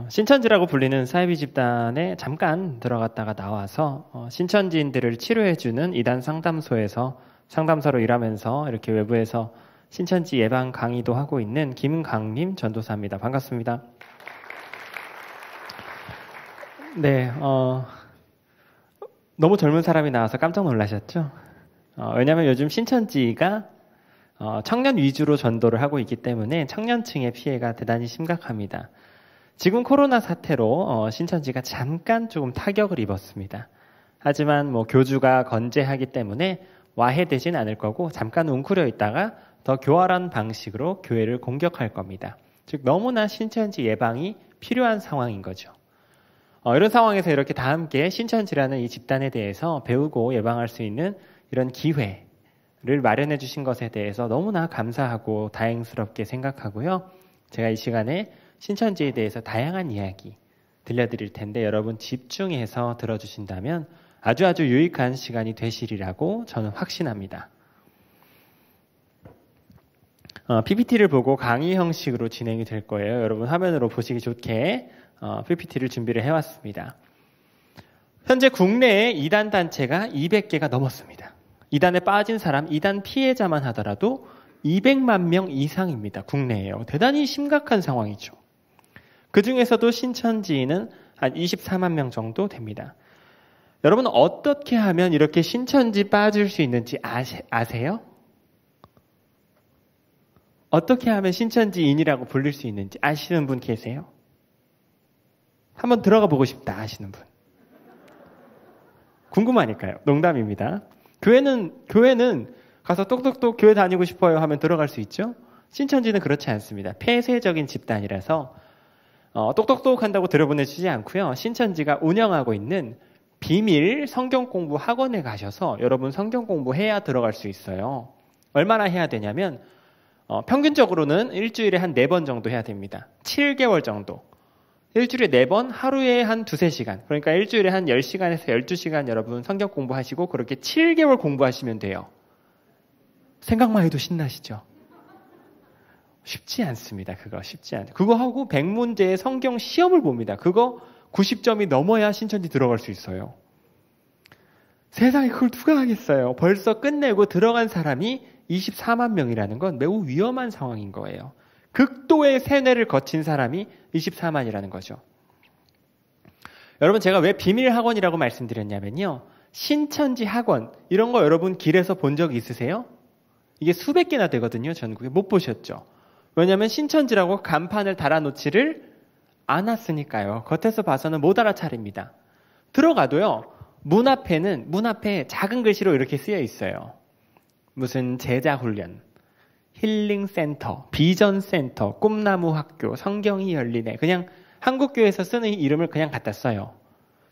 신천지라고 불리는 사이비 집단에 잠깐 들어갔다가 나와서 신천지인들을 치료해주는 이단 상담소에서 상담사로 일하면서 이렇게 외부에서 신천지 예방 강의도 하고 있는 김강림 전도사입니다. 반갑습니다. 네, 너무 젊은 사람이 나와서 깜짝 놀라셨죠? 왜냐하면 요즘 신천지가 청년 위주로 전도를 하고 있기 때문에 청년층의 피해가 대단히 심각합니다. 지금 코로나 사태로 신천지가 잠깐 조금 타격을 입었습니다. 하지만 교주가 건재하기 때문에 와해되진 않을 거고 잠깐 웅크려 있다가 더 교활한 방식으로 교회를 공격할 겁니다. 즉 너무나 신천지 예방이 필요한 상황인 거죠. 이런 상황에서 이렇게 다 함께 신천지라는 이 집단에 대해서 배우고 예방할 수 있는 이런 기회를 마련해 주신 것에 대해서 너무나 감사하고 다행스럽게 생각하고요. 제가 이 시간에 신천지에 대해서 다양한 이야기 들려드릴 텐데 여러분 집중해서 들어주신다면 아주 유익한 시간이 되시리라고 저는 확신합니다. PPT를 보고 강의 형식으로 진행이 될 거예요. 여러분 화면으로 보시기 좋게 PPT를 준비를 해왔습니다. 현재 국내에 이단 단체가 200개가 넘었습니다. 이단에 빠진 사람, 이단 피해자만 하더라도 200만 명 이상입니다. 국내에요. 대단히 심각한 상황이죠. 그 중에서도 신천지인은 한 24만 명 정도 됩니다. 여러분 어떻게 하면 이렇게 신천지 빠질 수 있는지 아세요? 어떻게 하면 신천지인이라고 불릴 수 있는지 아시는 분 계세요? 한번 들어가 보고 싶다 하시는 분. 궁금하니까요. 농담입니다. 교회는 가서 똑똑똑 교회 다니고 싶어요 하면 들어갈 수 있죠? 신천지는 그렇지 않습니다. 폐쇄적인 집단이라서 똑똑똑 한다고 들여보내주지 않고요. 신천지가 운영하고 있는 비밀 성경 공부 학원에 가셔서 여러분 성경 공부해야 들어갈 수 있어요. 얼마나 해야 되냐면 평균적으로는 일주일에 한 4번 정도 해야 됩니다. 7개월 정도. 일주일에 4번, 하루에 한 2-3시간. 그러니까 일주일에 한 10시간에서 12시간 여러분 성경 공부하시고 그렇게 7개월 공부하시면 돼요. 생각만 해도 신나시죠? 쉽지 않습니다. 그거 하고 100문제의 성경 시험을 봅니다. 그거 90점이 넘어야 신천지 들어갈 수 있어요. 세상에 그걸 누가 하겠어요. 벌써 끝내고 들어간 사람이 24만 명이라는 건 매우 위험한 상황인 거예요. 극도의 세뇌를 거친 사람이 24만이라는 거죠. 여러분 제가 왜 비밀 학원이라고 말씀드렸냐면요. 신천지 학원 이런 거 여러분 길에서 본 적 있으세요? 이게 수백 개나 되거든요. 전국에 못 보셨죠? 왜냐하면 신천지라고 간판을 달아놓지를 않았으니까요. 겉에서 봐서는 못 알아차립니다. 들어가도요. 문 앞에 작은 글씨로 이렇게 쓰여 있어요. 무슨 제자훈련, 힐링센터, 비전센터, 꿈나무 학교, 성경이 열리네. 그냥 한국교회에서 쓰는 이름을 그냥 갖다 써요.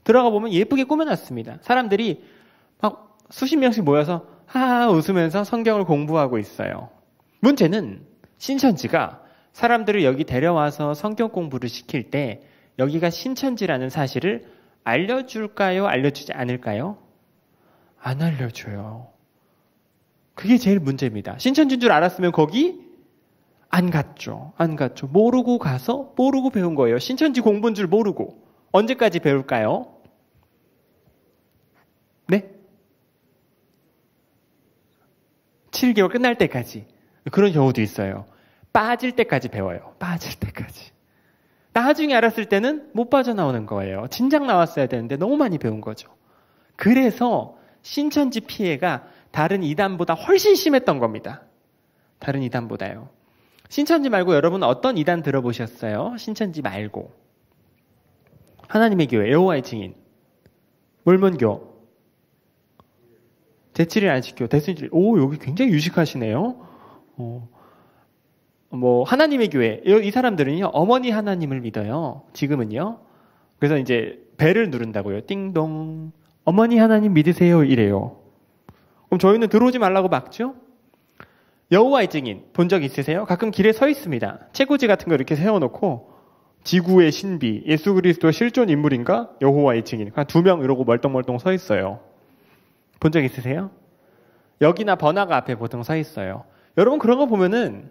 들어가 보면 예쁘게 꾸며놨습니다. 사람들이 막 수십 명씩 모여서 하하 웃으면서 성경을 공부하고 있어요. 문제는 신천지가 사람들을 여기 데려와서 성경 공부를 시킬 때 여기가 신천지라는 사실을 알려줄까요? 알려주지 않을까요? 안 알려줘요. 그게 제일 문제입니다. 신천지인 줄 알았으면 거기 안 갔죠. 모르고 가서 모르고 배운 거예요. 신천지 공부인 줄 모르고. 언제까지 배울까요? 네? 7개월 끝날 때까지. 그런 경우도 있어요. 빠질 때까지 배워요. 빠질 때까지. 나중에 알았을 때는 못 빠져나오는 거예요. 진작 나왔어야 되는데 너무 많이 배운 거죠. 그래서 신천지 피해가 다른 이단보다 훨씬 심했던 겁니다. 다른 이단보다요. 신천지 말고 여러분 어떤 이단 들어보셨어요? 신천지 말고. 하나님의 교회, 여호와의 증인, 몰몬교, 제7일 안식교, 대순절. 오, 여기 굉장히 유식하시네요. 하나님의 교회. 이 사람들은요, 어머니 하나님을 믿어요. 지금은요. 그래서 이제 벨을 누른다고요. 띵동. 어머니 하나님 믿으세요. 이래요. 그럼 저희는 들어오지 말라고 막죠? 여호와의 증인 본 적 있으세요? 가끔 길에 서 있습니다. 채구지 같은 거 이렇게 세워놓고 지구의 신비, 예수 그리스도 실존 인물인가? 여호와의 증인. 한 2명 이러고 멀뚱멀뚱 서 있어요. 본 적 있으세요? 여기나 번화가 앞에 보통 서 있어요. 여러분 그런 거 보면은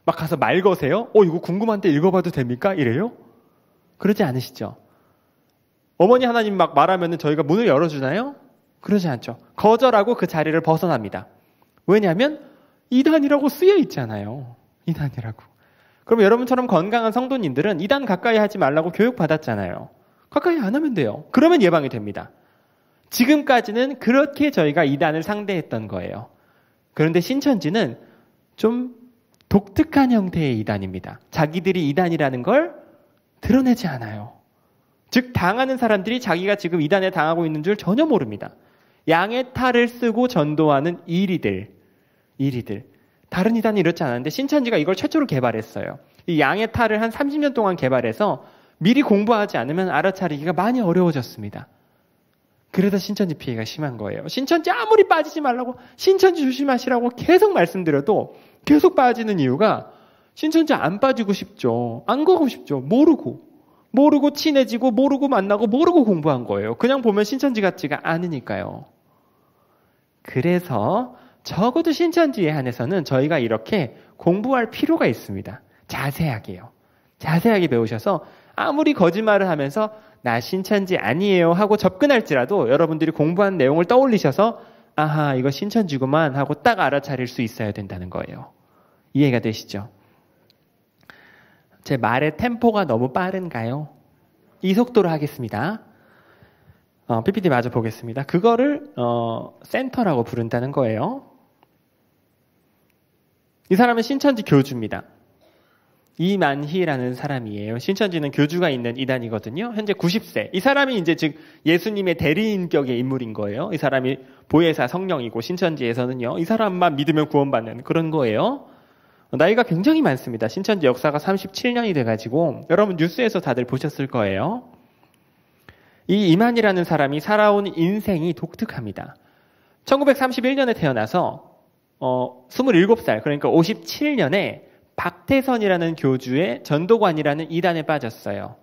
막 가서 말 거세요? 이거 궁금한데 읽어봐도 됩니까? 이래요? 그러지 않으시죠? 어머니 하나님 막 말하면 저희가 문을 열어주나요? 그러지 않죠. 거절하고 그 자리를 벗어납니다. 왜냐하면 이단이라고 쓰여 있잖아요. 이단이라고. 그럼 여러분처럼 건강한 성도님들은 이단 가까이 하지 말라고 교육받았잖아요. 가까이 안 하면 돼요. 그러면 예방이 됩니다. 지금까지는 그렇게 저희가 이단을 상대했던 거예요. 그런데 신천지는 좀 독특한 형태의 이단입니다. 자기들이 이단이라는 걸 드러내지 않아요. 즉 당하는 사람들이 자기가 지금 이단에 당하고 있는 줄 전혀 모릅니다. 양의 탈을 쓰고 전도하는 이리들. 다른 이단이 이렇지 않았는데 신천지가 이걸 최초로 개발했어요. 이 양의 탈을 한 30년 동안 개발해서 미리 공부하지 않으면 알아차리기가 많이 어려워졌습니다. 그래서 신천지 피해가 심한 거예요. 신천지 아무리 빠지지 말라고, 신천지 조심하시라고 계속 말씀드려도 계속 빠지는 이유가 신천지 안 빠지고 싶죠. 안 가고 싶죠. 모르고 친해지고 모르고 만나고 모르고 공부한 거예요. 그냥 보면 신천지 같지가 않으니까요. 그래서 적어도 신천지에 한해서는 저희가 이렇게 공부할 필요가 있습니다. 자세하게요. 자세하게 배우셔서 아무리 거짓말을 하면서 나 신천지 아니에요 하고 접근할지라도 여러분들이 공부한 내용을 떠올리셔서 아하 이거 신천지구만 하고 딱 알아차릴 수 있어야 된다는 거예요. 이해가 되시죠? 제 말의 템포가 너무 빠른가요? 이 속도로 하겠습니다. PPT 마저 보겠습니다. 그거를 센터라고 부른다는 거예요. 이 사람은 신천지 교주입니다. 이만희라는 사람이에요. 신천지는 교주가 있는 이단이거든요. 현재 90세. 이 사람이 이제 즉 예수님의 대리인격의 인물인 거예요. 이 사람이 보혜사 성령이고 신천지에서는요. 이 사람만 믿으면 구원받는 그런 거예요. 나이가 굉장히 많습니다. 신천지 역사가 37년이 돼가지고 여러분 뉴스에서 다들 보셨을 거예요. 이 이만희라는 사람이 살아온 인생이 독특합니다. 1931년에 태어나서 27살 그러니까 57년에 박태선이라는 교주의 전도관이라는 이단에 빠졌어요.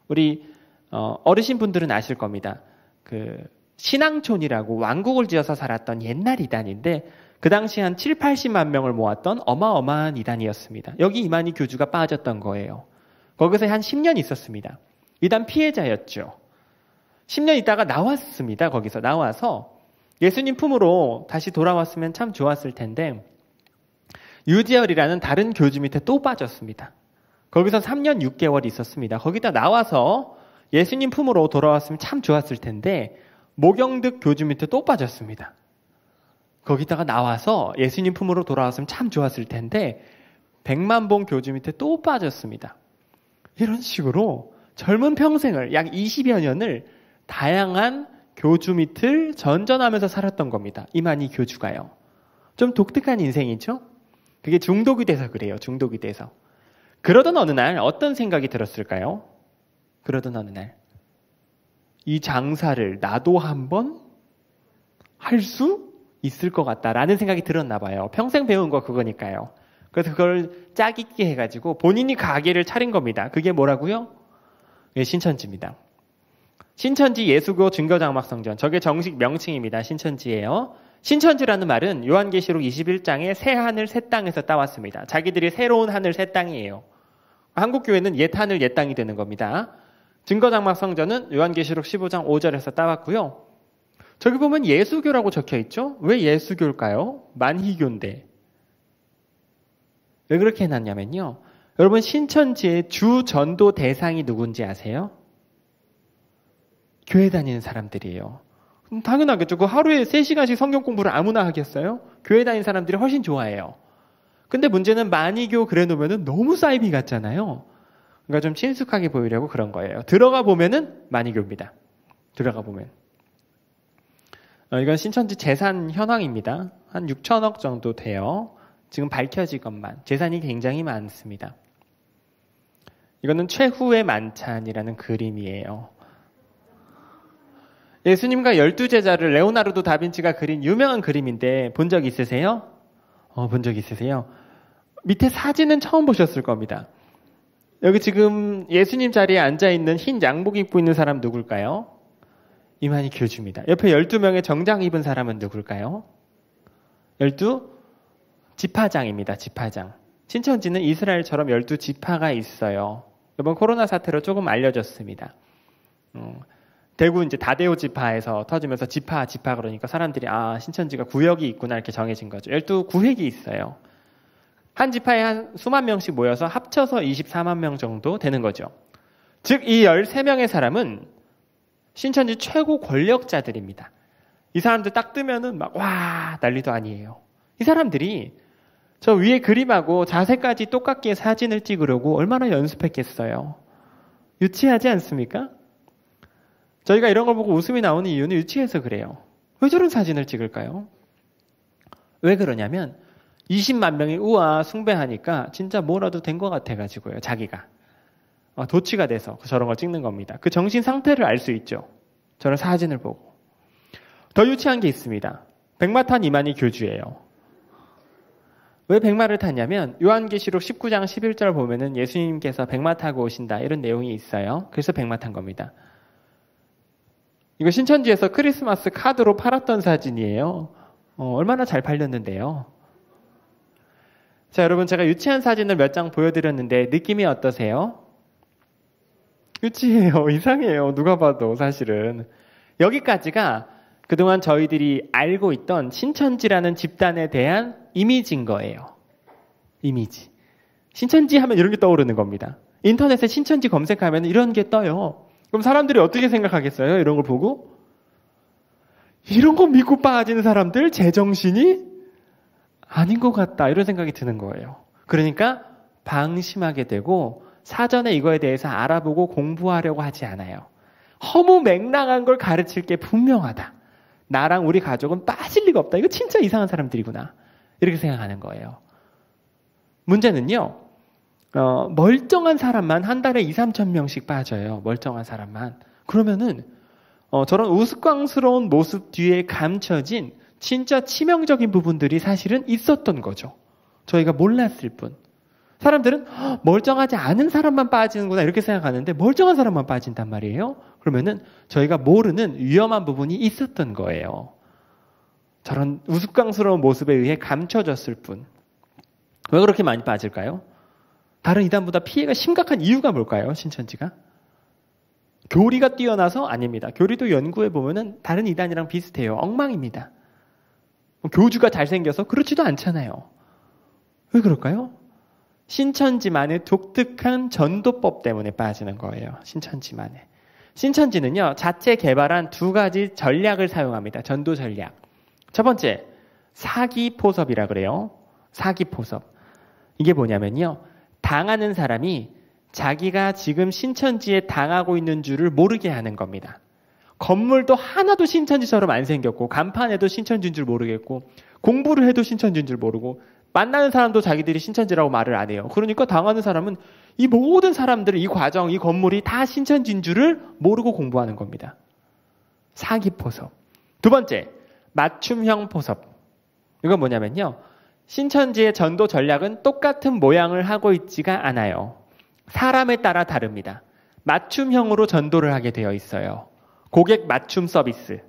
우리 어르신 분들은 아실 겁니다. 그 신앙촌이라고 왕국을 지어서 살았던 옛날 이단인데 그 당시 한 7, 80만 명을 모았던 어마어마한 이단이었습니다. 여기 이만희 교주가 빠졌던 거예요. 거기서 한 10년 있었습니다. 이단 피해자였죠. 10년 있다가 나왔습니다. 거기서 나와서 예수님 품으로 다시 돌아왔으면 참 좋았을 텐데 유지열이라는 다른 교주 밑에 또 빠졌습니다. 거기서 3년 6개월 있었습니다. 거기다 나와서 예수님 품으로 돌아왔으면 참 좋았을 텐데 모경득 교주 밑에 또 빠졌습니다. 거기다가 나와서 예수님 품으로 돌아왔으면 참 좋았을 텐데 백만봉 교주 밑에 또 빠졌습니다. 이런 식으로 젊은 평생을 약 20여 년을 다양한 교주 밑을 전전하면서 살았던 겁니다. 이만희 교주가요. 좀 독특한 인생이죠? 그게 중독이 돼서 그래요. 중독이 돼서. 그러던 어느 날 어떤 생각이 들었을까요? 그러던 어느 날 이 장사를 나도 한번 할 수 있을 것 같다라는 생각이 들었나 봐요. 평생 배운 거 그거니까요. 그래서 그걸 짜깁기 해가지고 본인이 가게를 차린 겁니다. 그게 뭐라고요? 예, 신천지입니다. 신천지 예수교 증거장막성전. 저게 정식 명칭입니다. 신천지예요. 신천지라는 말은 요한계시록 21장의 새 하늘 새 땅에서 따왔습니다. 자기들이 새로운 하늘 새 땅이에요. 한국교회는 옛 하늘 옛 땅이 되는 겁니다. 증거장막성전은 요한계시록 15장 5절에서 따왔고요. 저기 보면 예수교라고 적혀 있죠? 왜 예수교일까요? 만희교인데. 왜 그렇게 해놨냐면요. 여러분 신천지의 주 전도 대상이 누군지 아세요? 교회 다니는 사람들이에요. 당연하겠죠. 그 하루에 3시간씩 성경 공부를 아무나 하겠어요? 교회 다니는 사람들이 훨씬 좋아해요. 근데 문제는 만희교 그래 놓으면 너무 사이비 같잖아요. 그러니까 좀 친숙하게 보이려고 그런 거예요. 들어가 보면은 만희교입니다. 들어가 보면. 이건 신천지 재산 현황입니다. 한 6천억 정도 돼요. 지금 밝혀진 것만. 재산이 굉장히 많습니다. 이거는 최후의 만찬이라는 그림이에요. 예수님과 12제자를 레오나르도 다빈치가 그린 유명한 그림인데 본 적 있으세요? 본 적 있으세요? 밑에 사진은 처음 보셨을 겁니다. 여기 지금 예수님 자리에 앉아있는 흰 양복 입고 있는 사람 누굴까요? 이만희 교주입니다. 옆에 12명의 정장 입은 사람은 누굴까요? 12 지파장입니다. 지파장. 신천지는 이스라엘처럼 12지파가 있어요. 이번 코로나 사태로 조금 알려졌습니다. 대구 이제 다대오 지파에서 터지면서 지파 그러니까 사람들이 신천지가 구역이 있구나 이렇게 정해진 거죠. 12구획이 있어요. 한 지파에 한 수만 명씩 모여서 합쳐서 24만 명 정도 되는 거죠. 즉 이 13명의 사람은 신천지 최고 권력자들입니다. 이 사람들 딱 뜨면은 막 와 난리도 아니에요. 이 사람들이 저 위에 그림하고 자세까지 똑같게 사진을 찍으려고 얼마나 연습했겠어요. 유치하지 않습니까? 저희가 이런 걸 보고 웃음이 나오는 이유는 유치해서 그래요. 왜 저런 사진을 찍을까요? 왜 그러냐면 20만 명이 우와 숭배하니까 진짜 뭐라도 된 것 같아가지고요. 자기가. 도취가 돼서 저런 걸 찍는 겁니다. 그 정신 상태를 알 수 있죠. 저런 사진을 보고. 더 유치한 게 있습니다. 백마 탄 이만희 교주예요. 왜 백마를 탔냐면 요한계시록 19장 11절 보면은 예수님께서 백마 타고 오신다 이런 내용이 있어요. 그래서 백마 탄 겁니다. 이거 신천지에서 크리스마스 카드로 팔았던 사진이에요. 얼마나 잘 팔렸는데요. 자, 여러분 제가 유치한 사진을 몇 장 보여드렸는데 느낌이 어떠세요? 유치해요. 이상해요. 누가 봐도 사실은. 여기까지가 그동안 저희들이 알고 있던 신천지라는 집단에 대한 이미지인 거예요. 이미지. 신천지 하면 이런 게 떠오르는 겁니다. 인터넷에 신천지 검색하면 이런 게 떠요. 그럼 사람들이 어떻게 생각하겠어요? 이런 걸 보고? 이런 거 믿고 빠진 사람들 제정신이 아닌 것 같다. 이런 생각이 드는 거예요. 그러니까 방심하게 되고 사전에 이거에 대해서 알아보고 공부하려고 하지 않아요. 허무맹랑한 걸 가르칠 게 분명하다. 나랑 우리 가족은 빠질 리가 없다. 이거 진짜 이상한 사람들이구나. 이렇게 생각하는 거예요. 문제는요. 멀쩡한 사람만 한 달에 2, 3천 명씩 빠져요. 멀쩡한 사람만. 그러면은 저런 우스꽝스러운 모습 뒤에 감춰진 진짜 치명적인 부분들이 사실은 있었던 거죠. 저희가 몰랐을 뿐. 사람들은 멀쩡하지 않은 사람만 빠지는구나 이렇게 생각하는데 멀쩡한 사람만 빠진단 말이에요. 그러면은 저희가 모르는 위험한 부분이 있었던 거예요. 저런 우스꽝스러운 모습에 의해 감춰졌을 뿐. 왜 그렇게 많이 빠질까요? 다른 이단보다 피해가 심각한 이유가 뭘까요? 신천지가? 교리가 뛰어나서? 아닙니다. 교리도 연구해 보면은 다른 이단이랑 비슷해요. 엉망입니다. 교주가 잘생겨서? 그렇지도 않잖아요. 왜 그럴까요? 신천지만의 독특한 전도법 때문에 빠지는 거예요. 신천지만의. 신천지는요, 자체 개발한 2가지 전략을 사용합니다. 전도 전략. 첫 번째, 사기포섭이라 그래요. 사기포섭. 이게 뭐냐면요, 당하는 사람이 자기가 지금 신천지에 당하고 있는 줄을 모르게 하는 겁니다. 건물도 하나도 신천지처럼 안 생겼고 간판에도 신천지인 줄 모르겠고 공부를 해도 신천지인 줄 모르고 만나는 사람도 자기들이 신천지라고 말을 안 해요. 그러니까 당하는 사람은 이 모든 사람들을 이 과정, 이 건물이 다 신천지인 줄을 모르고 공부하는 겁니다. 사기포섭. 2번째, 맞춤형 포섭. 이건 뭐냐면요. 신천지의 전도 전략은 똑같은 모양을 하고 있지가 않아요. 사람에 따라 다릅니다. 맞춤형으로 전도를 하게 되어 있어요. 고객 맞춤 서비스.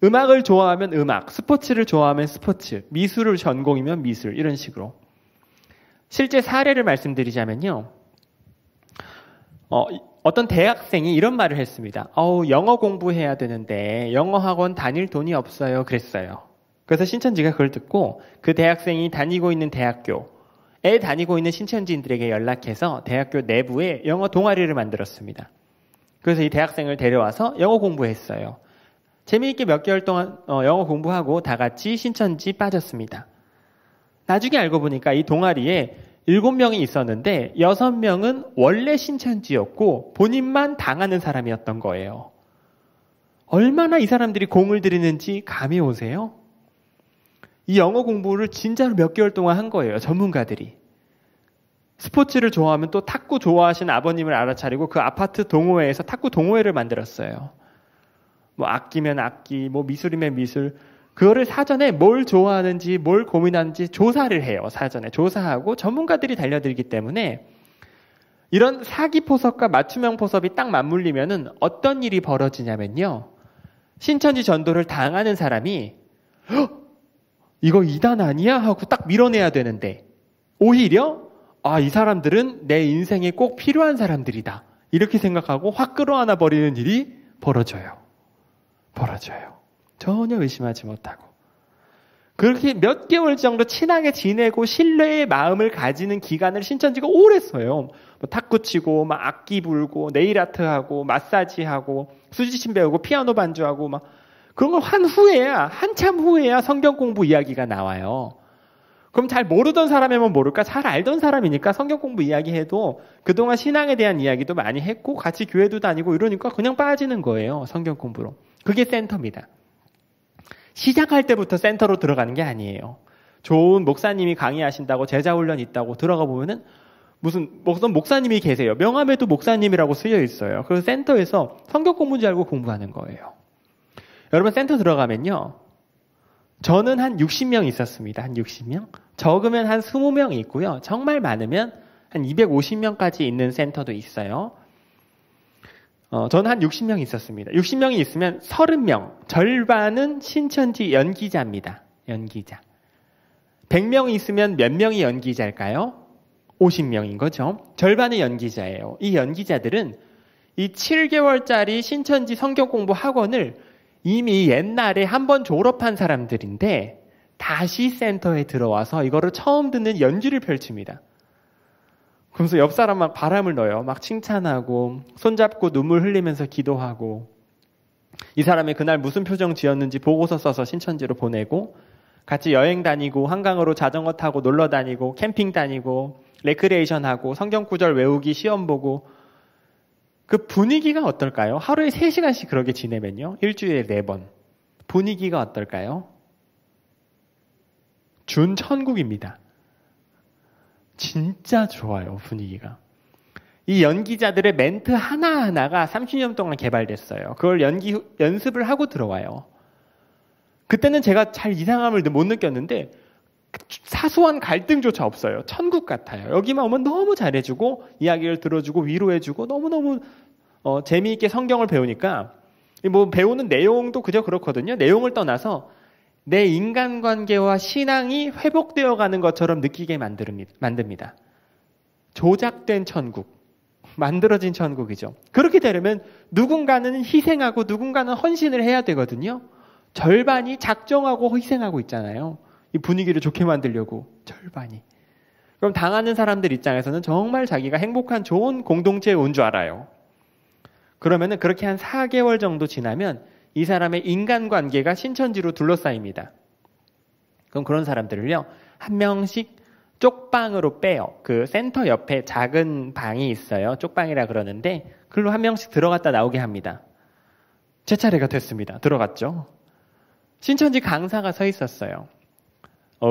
음악을 좋아하면 음악, 스포츠를 좋아하면 스포츠, 미술을 전공이면 미술, 이런 식으로. 실제 사례를 말씀드리자면요. 어떤 대학생이 이런 말을 했습니다. 영어 공부해야 되는데 영어 학원 다닐 돈이 없어요. 그랬어요. 그래서 신천지가 그걸 듣고 그 대학생이 다니고 있는 대학교에 다니고 있는 신천지인들에게 연락해서 대학교 내부에 영어 동아리를 만들었습니다. 그래서 이 대학생을 데려와서 영어 공부했어요. 재미있게 몇 개월 동안 영어 공부하고 다 같이 신천지 빠졌습니다. 나중에 알고 보니까 이 동아리에 7명이 있었는데 6명은 원래 신천지였고 본인만 당하는 사람이었던 거예요. 얼마나 이 사람들이 공을 들이는지 감이 오세요? 이 영어 공부를 진짜로 몇 개월 동안 한 거예요. 전문가들이. 스포츠를 좋아하면 또 탁구 좋아하시는 아버님을 알아차리고 그 아파트 동호회에서 탁구 동호회를 만들었어요. 뭐 악기면 악기, 뭐 미술이면 미술. 그거를 사전에 뭘 좋아하는지 뭘 고민하는지 조사를 해요. 사전에 조사하고 전문가들이 달려들기 때문에 이런 사기 포섭과 맞춤형 포섭이 딱 맞물리면은 어떤 일이 벌어지냐면요. 신천지 전도를 당하는 사람이 이거 이단 아니야? 하고 딱 밀어내야 되는데 오히려 이 사람들은 내 인생에 꼭 필요한 사람들이다. 이렇게 생각하고 확 끌어안아 버리는 일이 벌어져요. 전혀 의심하지 못하고. 그렇게 몇 개월 정도 친하게 지내고 신뢰의 마음을 가지는 기간을 신천지가 오래 써요. 탁구 치고, 악기 불고, 네일 아트하고, 마사지하고, 수지침 배우고, 피아노 반주하고, 그런 걸 한참 후에야 성경 공부 이야기가 나와요. 그럼 잘 모르던 사람이면 모를까? 잘 알던 사람이니까 성경 공부 이야기해도 그동안 신앙에 대한 이야기도 많이 했고 같이 교회도 다니고 이러니까 그냥 빠지는 거예요. 성경 공부로. 그게 센터입니다. 시작할 때부터 센터로 들어가는 게 아니에요. 좋은 목사님이 강의하신다고 제자훈련 있다고 들어가 보면은 무슨 목사님이 계세요. 명함에도 목사님이라고 쓰여 있어요. 그래서 센터에서 성경 공부인 줄 알고 공부하는 거예요. 여러분 센터 들어가면요. 저는 한 60명 있었습니다. 한 60명. 적으면 한 20명 있고요. 정말 많으면 한 250명까지 있는 센터도 있어요. 저는 한 60명 있었습니다. 60명이 있으면 30명, 절반은 신천지 연기자입니다. 연기자. 100명이 있으면 몇 명이 연기자일까요? 50명인 거죠. 절반이 연기자예요. 이 연기자들은 이 7개월짜리 신천지 성경 공부 학원을 이미 옛날에 한 번 졸업한 사람들인데 다시 센터에 들어와서 이거를 처음 듣는 연주를 펼칩니다. 그러면서 옆 사람 막 바람을 넣어요. 막 칭찬하고 손잡고 눈물 흘리면서 기도하고 이 사람이 그날 무슨 표정 지었는지 보고서 써서 신천지로 보내고 같이 여행 다니고 한강으로 자전거 타고 놀러 다니고 캠핑 다니고 레크레이션 하고 성경 구절 외우기 시험 보고 그 분위기가 어떨까요? 하루에 3시간씩 그렇게 지내면요. 일주일에 4번. 분위기가 어떨까요? 준천국입니다. 진짜 좋아요, 분위기가. 이 연기자들의 멘트 하나하나가 30년 동안 개발됐어요. 그걸 연습을 하고 들어와요. 그때는 제가 잘 이상함을 못 느꼈는데 사소한 갈등조차 없어요. 천국 같아요. 여기만 오면 너무 잘해주고 이야기를 들어주고 위로해주고 너무너무 재미있게 성경을 배우니까 배우는 내용도 그저 그렇거든요. 내용을 떠나서 내 인간관계와 신앙이 회복되어 가는 것처럼 느끼게 만듭니다. 조작된 천국, 만들어진 천국이죠. 그렇게 되려면 누군가는 희생하고 누군가는 헌신을 해야 되거든요. 절반이 작정하고 희생하고 있잖아요. 이 분위기를 좋게 만들려고 절반이. 그럼 당하는 사람들 입장에서는 정말 자기가 행복한 좋은 공동체에 온 줄 알아요. 그러면은 그렇게 한 4개월 정도 지나면 이 사람의 인간관계가 신천지로 둘러싸입니다. 그럼 그런 사람들을요. 한 명씩 쪽방으로 빼요. 그 센터 옆에 작은 방이 있어요. 쪽방이라 그러는데 그걸로 한 명씩 들어갔다 나오게 합니다. 제 차례가 됐습니다. 들어갔죠. 신천지 강사가 서 있었어요.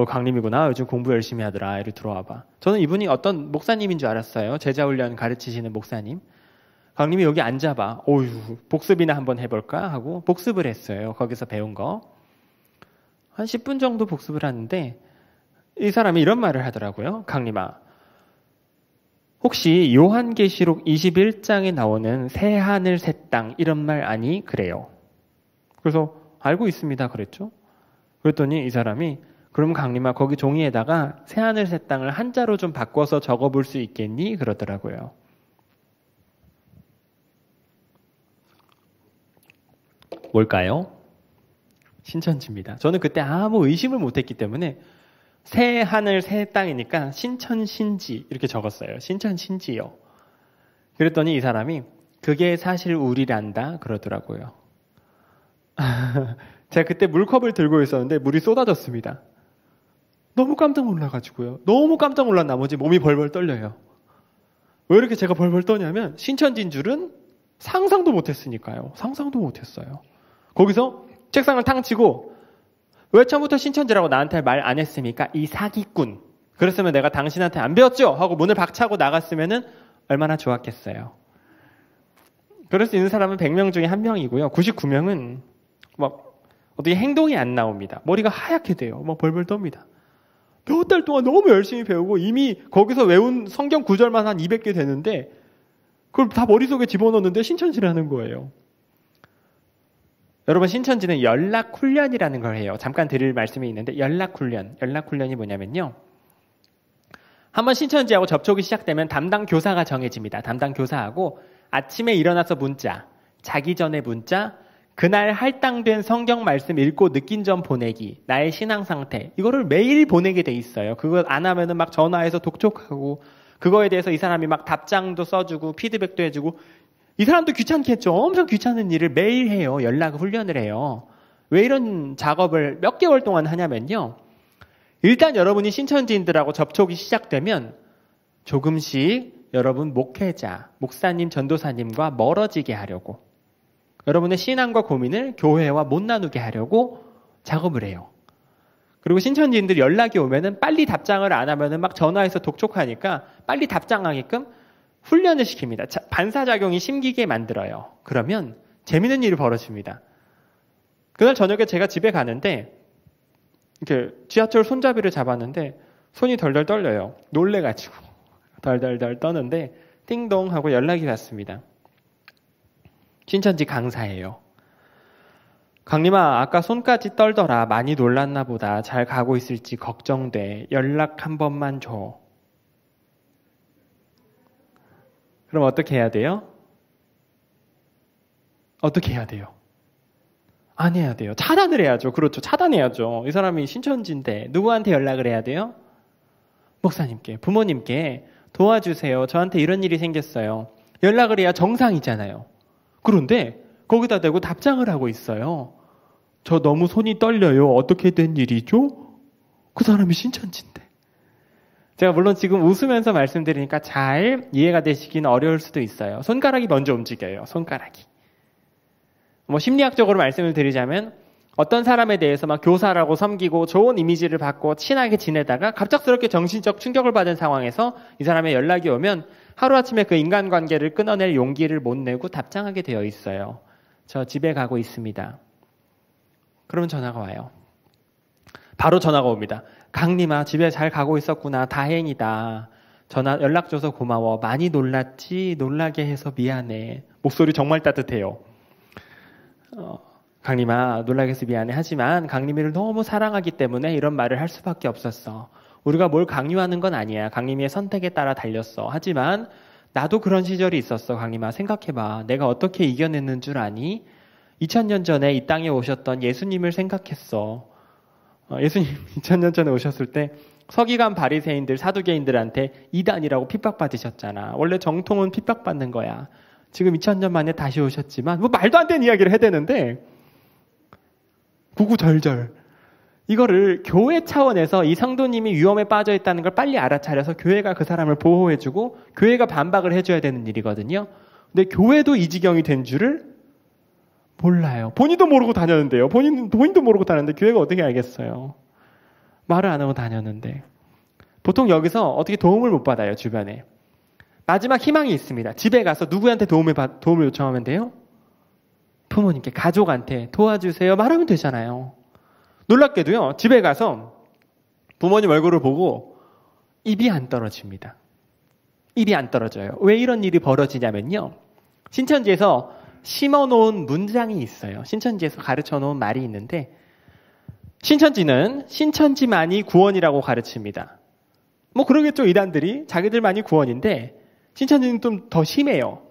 강림이구나. 요즘 공부 열심히 하더라. 이리 들어와봐. 저는 이분이 어떤 목사님인 줄 알았어요. 제자훈련 가르치시는 목사님. 강림이 여기 앉아봐. 복습이나 한번 해볼까? 하고 복습을 했어요. 거기서 배운 거. 한 10분 정도 복습을 하는데 이 사람이 이런 말을 하더라고요. 강림아, 혹시 요한계시록 21장에 나오는 새 하늘 새 땅 이런 말 아니? 그래요. 그래서 알고 있습니다. 그랬죠. 그랬더니 이 사람이 그럼 강림아 거기 종이에다가 새 하늘 새 땅을 한자로 좀 바꿔서 적어볼 수 있겠니? 그러더라고요. 뭘까요? 신천지입니다. 저는 그때 아무 의심을 못했기 때문에 새 하늘 새 땅이니까 신천신지 이렇게 적었어요. 신천신지요. 그랬더니 이 사람이 그게 사실 우리란다 그러더라고요. 제가 그때 물컵을 들고 있었는데 물이 쏟아졌습니다. 너무 깜짝 놀라가지고요. 너무 깜짝 놀란 나머지 몸이 벌벌 떨려요. 왜 이렇게 제가 벌벌 떠냐면 신천지인 줄은 상상도 못했으니까요. 상상도 못했어요. 거기서 책상을 탕 치고 왜 처음부터 신천지라고 나한테 말 안 했습니까? 이 사기꾼. 그랬으면 내가 당신한테 안 배웠죠? 하고 문을 박차고 나갔으면 얼마나 좋았겠어요. 그럴 수 있는 사람은 100명 중에 1명이고요. 99명은 어떻게 행동이 안 나옵니다. 머리가 하얗게 돼요. 벌벌 떱니다. 몇 달 동안 너무 열심히 배우고 이미 거기서 외운 성경 구절만 한 200개 되는데 그걸 다 머릿속에 집어넣는데 신천지라는 거예요. 여러분 신천지는 연락훈련이라는 걸 해요. 잠깐 드릴 말씀이 있는데 연락훈련이 뭐냐면요. 한번 신천지하고 접촉이 시작되면 담당 교사가 정해집니다. 담당 교사하고 아침에 일어나서 문자, 자기 전에 문자, 그날 할당된 성경 말씀 읽고 느낀 점 보내기, 나의 신앙 상태, 이거를 매일 보내게 돼 있어요. 그거 안 하면은 막 전화해서 독촉하고, 그거에 대해서 이 사람이 막 답장도 써주고, 피드백도 해주고, 이 사람도 귀찮겠죠. 엄청 귀찮은 일을 매일 해요. 연락 훈련을 해요. 왜 이런 작업을 몇 개월 동안 하냐면요. 일단 여러분이 신천지인들하고 접촉이 시작되면 조금씩 여러분 목회자, 목사님, 전도사님과 멀어지게 하려고, 여러분의 신앙과 고민을 교회와 못 나누게 하려고 작업을 해요. 그리고 신천지인들이 연락이 오면은 빨리 답장을 안 하면은 막 전화해서 독촉하니까 빨리 답장하게끔 훈련을 시킵니다. 반사작용이 심기게 만들어요. 그러면 재밌는 일이 벌어집니다. 그날 저녁에 제가 집에 가는데 이렇게 지하철 손잡이를 잡았는데 손이 덜덜 떨려요. 놀래가지고 덜덜덜 떠는데 띵동 하고 연락이 왔습니다. 신천지 강사예요. 강림아, 아까 손까지 떨더라. 많이 놀랐나 보다. 잘 가고 있을지 걱정돼. 연락 한 번만 줘. 그럼 어떻게 해야 돼요? 어떻게 해야 돼요? 안 해야 돼요. 차단을 해야죠. 그렇죠. 차단해야죠. 이 사람이 신천지인데 누구한테 연락을 해야 돼요? 목사님께, 부모님께 도와주세요. 저한테 이런 일이 생겼어요. 연락을 해야 정상이잖아요. 그런데 거기다 대고 답장을 하고 있어요. 저 너무 손이 떨려요. 어떻게 된 일이죠? 그 사람이 신천지인데. 제가 물론 지금 웃으면서 말씀드리니까 잘 이해가 되시기는 어려울 수도 있어요. 손가락이 먼저 움직여요. 손가락이. 심리학적으로 말씀을 드리자면 어떤 사람에 대해서 막 교사라고 섬기고 좋은 이미지를 받고 친하게 지내다가 갑작스럽게 정신적 충격을 받은 상황에서 이 사람의 연락이 오면 하루아침에 그 인간관계를 끊어낼 용기를 못 내고 답장하게 되어 있어요. 저 집에 가고 있습니다. 그러면 전화가 와요. 바로 전화가 옵니다. 강림아, 집에 잘 가고 있었구나. 다행이다. 연락 줘서 고마워. 많이 놀랐지? 놀라게 해서 미안해. 목소리 정말 따뜻해요. 강림아, 놀라게 해서 미안해. 하지만 강림이를 너무 사랑하기 때문에 이런 말을 할 수밖에 없었어. 우리가 뭘 강요하는 건 아니야. 강림이의 선택에 따라 달렸어. 하지만 나도 그런 시절이 있었어. 강림아, 생각해봐. 내가 어떻게 이겨냈는 줄 아니? 2000년 전에 이 땅에 오셨던 예수님을 생각했어. 예수님 2000년 전에 오셨을 때 서기관 바리새인들, 사두개인들한테 이단이라고 핍박받으셨잖아. 원래 정통은 핍박받는 거야. 지금 2000년 만에 다시 오셨지만 말도 안 되는 이야기를 해대는데 구구절절. 이거를 교회 차원에서 이 성도님이 위험에 빠져 있다는 걸 빨리 알아차려서 교회가 그 사람을 보호해주고 교회가 반박을 해줘야 되는 일이거든요. 근데 교회도 이 지경이 된 줄을 몰라요. 본인도 모르고 다녔는데요. 본인도 모르고 다녔는데 교회가 어떻게 알겠어요. 말을 안 하고 다녔는데. 보통 여기서 어떻게 도움을 못 받아요. 주변에. 마지막 희망이 있습니다. 집에 가서 누구한테 도움을 요청하면 돼요? 부모님께, 가족한테 도와주세요 말하면 되잖아요. 놀랍게도요. 집에 가서 부모님 얼굴을 보고 입이 안 떨어집니다. 입이 안 떨어져요. 왜 이런 일이 벌어지냐면요. 신천지에서 심어놓은 문장이 있어요. 신천지에서 가르쳐놓은 말이 있는데 신천지는 신천지만이 구원이라고 가르칩니다. 그러겠죠. 이단들이 자기들만이 구원인데 신천지는 좀 더 심해요.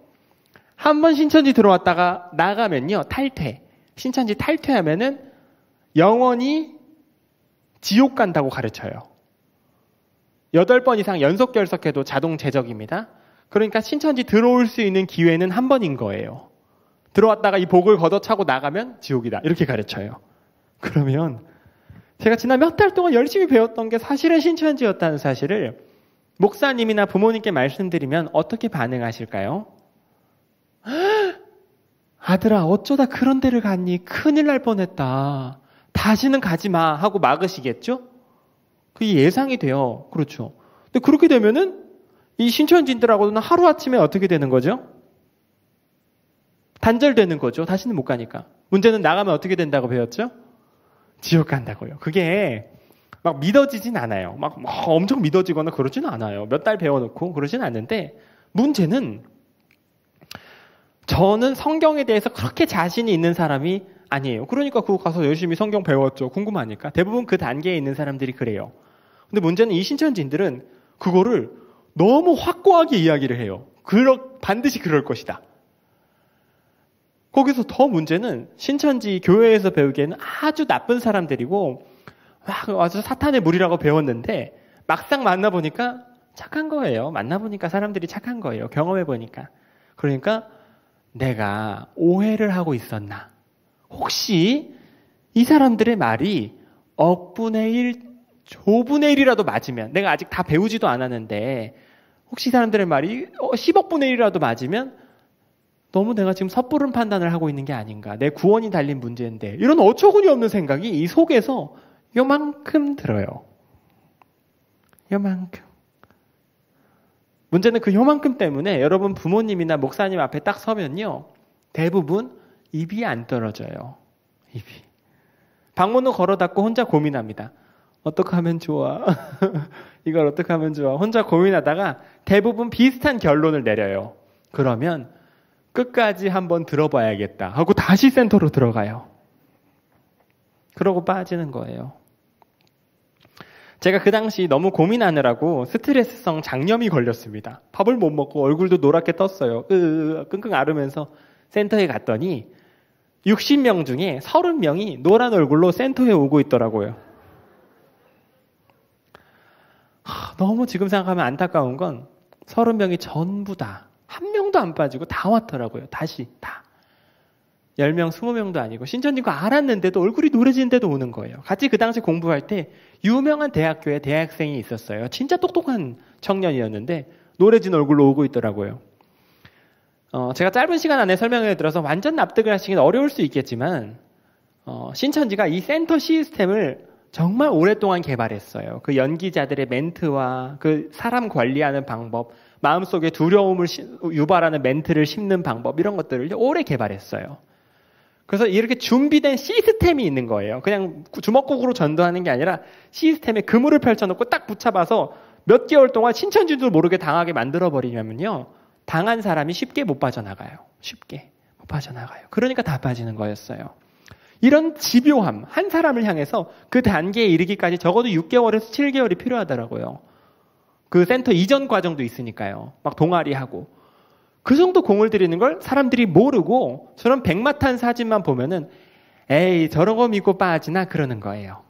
한 번 신천지 들어왔다가 나가면요. 탈퇴. 신천지 탈퇴하면은 영원히 지옥 간다고 가르쳐요. 8번 이상 연속 결석해도 자동 제적입니다. 그러니까 신천지 들어올 수 있는 기회는 한 번인 거예요. 들어왔다가 이 복을 걷어차고 나가면 지옥이다. 이렇게 가르쳐요. 그러면 제가 지난 몇 달 동안 열심히 배웠던 게 사실은 신천지였다는 사실을 목사님이나 부모님께 말씀드리면 어떻게 반응하실까요? 아들아, 어쩌다 그런 데를 갔니? 큰일 날 뻔했다. 다시는 가지 마 하고 막으시겠죠? 그게 예상이 돼요. 그렇죠. 근데 그렇게 되면은 이 신천지인들하고는 하루아침에 어떻게 되는 거죠? 단절되는 거죠. 다시는 못 가니까. 문제는 나가면 어떻게 된다고 배웠죠? 지옥 간다고요. 그게 막 믿어지진 않아요. 막 엄청 믿어지거나 그러진 않아요. 몇 달 배워놓고 그러진 않는데 문제는 저는 성경에 대해서 그렇게 자신이 있는 사람이 아니에요. 그러니까 그거 가서 열심히 성경 배웠죠. 궁금하니까. 대부분 그 단계에 있는 사람들이 그래요. 근데 문제는 이 신천지인들은 그거를 너무 확고하게 이야기를 해요. 반드시 그럴 것이다. 거기서 더 문제는 신천지 교회에서 배우기에는 아주 나쁜 사람들이고 아주 사탄의 무리라고 배웠는데 막상 만나보니까 착한 거예요. 만나보니까 사람들이 착한 거예요. 경험해보니까. 그러니까 내가 오해를 하고 있었나? 혹시 이 사람들의 말이 억분의 1, 조분의 1이라도 맞으면, 내가 아직 다 배우지도 않았는데 혹시 이 사람들의 말이 10억분의 1이라도 맞으면 너무 내가 지금 섣부른 판단을 하고 있는 게 아닌가. 내 구원이 달린 문제인데. 이런 어처구니 없는 생각이 이 속에서 요만큼 들어요. 요만큼. 문제는 그 요만큼 때문에 여러분 부모님이나 목사님 앞에 딱 서면요. 대부분 입이 안 떨어져요. 입이. 방문을 걸어 닫고 혼자 고민합니다. 어떻게 하면 좋아? 이걸 어떻게 하면 좋아? 혼자 고민하다가 대부분 비슷한 결론을 내려요. 그러면 끝까지 한번 들어봐야겠다 하고 다시 센터로 들어가요. 그러고 빠지는 거예요. 제가 그 당시 너무 고민하느라고 스트레스성 장염이 걸렸습니다. 밥을 못 먹고 얼굴도 노랗게 떴어요. 끙끙 앓으면서 센터에 갔더니 60명 중에 30명이 노란 얼굴로 센터에 오고 있더라고요. 너무 지금 생각하면 안타까운 건 30명이 전부 다 한 명도 안 빠지고 다 왔더라고요. 다시 다. 10명, 20명도 아니고 신천지인 거 알았는데도 얼굴이 노래지는데도 오는 거예요. 같이 그 당시 공부할 때 유명한 대학교에 대학생이 있었어요. 진짜 똑똑한 청년이었는데 노래진 얼굴로 오고 있더라고요. 제가 짧은 시간 안에 설명을 들어서 완전 납득을 하시긴 어려울 수 있겠지만 신천지가 이 센터 시스템을 정말 오랫동안 개발했어요. 그 연기자들의 멘트와 그 사람 관리하는 방법, 마음속에 두려움을 유발하는 멘트를 심는 방법 이런 것들을 오래 개발했어요. 그래서 이렇게 준비된 시스템이 있는 거예요. 그냥 주먹국으로 전도하는 게 아니라 시스템에 그물을 펼쳐놓고 딱 붙잡아서 몇 개월 동안 신천지도 모르게 당하게 만들어버리면요. 당한 사람이 쉽게 못 빠져나가요. 쉽게 못 빠져나가요. 그러니까 다 빠지는 거였어요. 이런 집요함, 한 사람을 향해서 그 단계에 이르기까지 적어도 6개월에서 7개월이 필요하더라고요. 그 센터 이전 과정도 있으니까요. 막 동아리하고. 그 정도 공을 들이는 걸 사람들이 모르고 저런 백마탄 사진만 보면은 에이 저런 거 믿고 빠지나 그러는 거예요.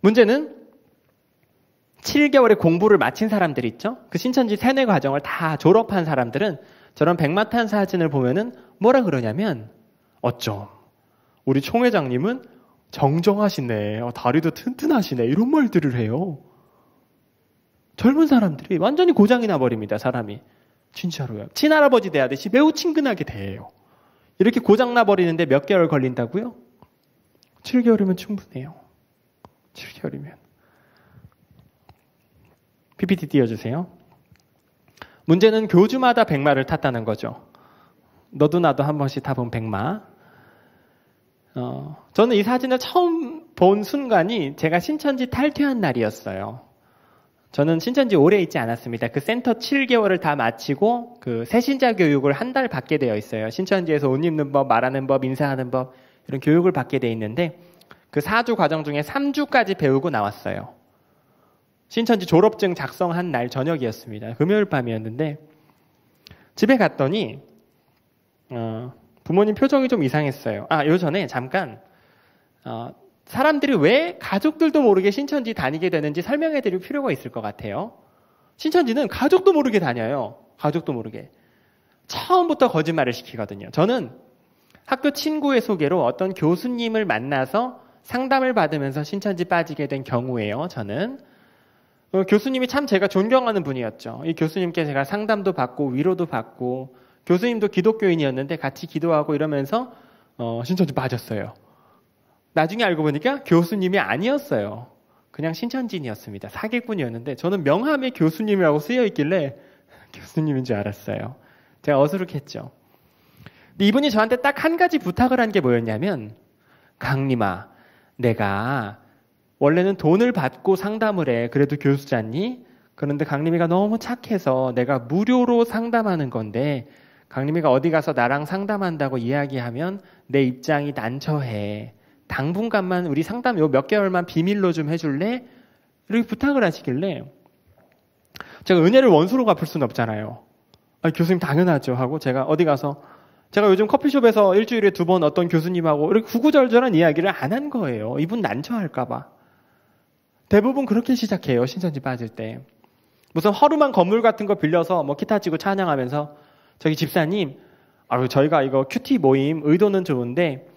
문제는 7개월의 공부를 마친 사람들 있죠? 그 신천지 세뇌 과정을 다 졸업한 사람들은 저런 백마탄 사진을 보면은 뭐라 그러냐면 어쩜 우리 총회장님은 정정하시네. 다리도 튼튼하시네. 이런 말들을 해요. 젊은 사람들이 완전히 고장이 나버립니다. 사람이. 진짜로요. 친할아버지 대하듯이 매우 친근하게 대해요. 이렇게 고장나버리는데 몇 개월 걸린다고요? 7개월이면 충분해요. 7개월이면. PPT 띄워주세요. 문제는 교주마다 백마를 탔다는 거죠. 너도 나도 한 번씩 타본 백마. 저는 이 사진을 처음 본 순간이 제가 신천지 탈퇴한 날이었어요. 저는 신천지 오래 있지 않았습니다. 그 센터 7개월을 다 마치고 그 새신자 교육을 한 달 받게 되어 있어요. 신천지에서 옷 입는 법, 말하는 법, 인사하는 법 이런 교육을 받게 되어 있는데 그 4주 과정 중에 3주까지 배우고 나왔어요. 신천지 졸업증 작성한 날 저녁이었습니다. 금요일 밤이었는데 집에 갔더니 부모님 표정이 좀 이상했어요. 요 전에 잠깐 사람들이 왜 가족들도 모르게 신천지 다니게 되는지 설명해 드릴 필요가 있을 것 같아요. 신천지는 가족도 모르게 다녀요. 가족도 모르게. 처음부터 거짓말을 시키거든요. 저는 학교 친구의 소개로 어떤 교수님을 만나서 상담을 받으면서 신천지 빠지게 된 경우예요. 저는. 교수님이 참 제가 존경하는 분이었죠. 이 교수님께 제가 상담도 받고 위로도 받고 교수님도 기독교인이었는데 같이 기도하고 이러면서 신천지 빠졌어요. 나중에 알고 보니까 교수님이 아니었어요. 그냥 신천지인이었습니다. 사기꾼이었는데 저는 명함에 교수님이라고 쓰여 있길래 교수님인 줄 알았어요. 제가 어수룩했죠. 근데 이분이 저한테 딱 한 가지 부탁을 한 게 뭐였냐면 강림아, 내가 원래는 돈을 받고 상담을 해. 그래도 교수잖니? 그런데 강림이가 너무 착해서 내가 무료로 상담하는 건데 강림이가 어디 가서 나랑 상담한다고 이야기하면 내 입장이 난처해. 당분간만 우리 상담 요 몇 개월만 비밀로 좀 해줄래? 이렇게 부탁을 하시길래 제가 은혜를 원수로 갚을 수는 없잖아요. 교수님 당연하죠 하고 제가 어디 가서 제가 요즘 커피숍에서 일주일에 2번 어떤 교수님하고 이렇게 구구절절한 이야기를 안 한 거예요. 이분 난처할까 봐. 대부분 그렇게 시작해요. 신천지 빠질 때. 무슨 허름한 건물 같은 거 빌려서 뭐 기타 치고 찬양하면서 저기 집사님 저희가 이거 큐티 모임 의도는 좋은데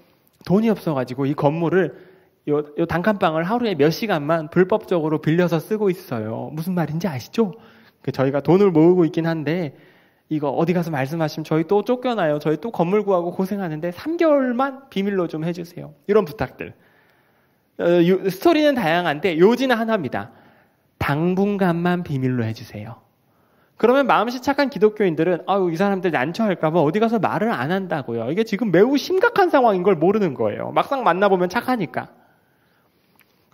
돈이 없어가지고 이 건물을 요 단칸방을 하루에 몇 시간만 불법적으로 빌려서 쓰고 있어요. 무슨 말인지 아시죠? 저희가 돈을 모으고 있긴 한데 이거 어디 가서 말씀하시면 저희 또 쫓겨나요. 저희 또 건물 구하고 고생하는데 3개월만 비밀로 좀 해주세요. 이런 부탁들. 스토리는 다양한데 요지는 하나입니다. 당분간만 비밀로 해주세요. 그러면 마음씨 착한 기독교인들은 이 사람들 난처할까 봐 어디 가서 말을 안 한다고요. 이게 지금 매우 심각한 상황인 걸 모르는 거예요. 막상 만나보면 착하니까.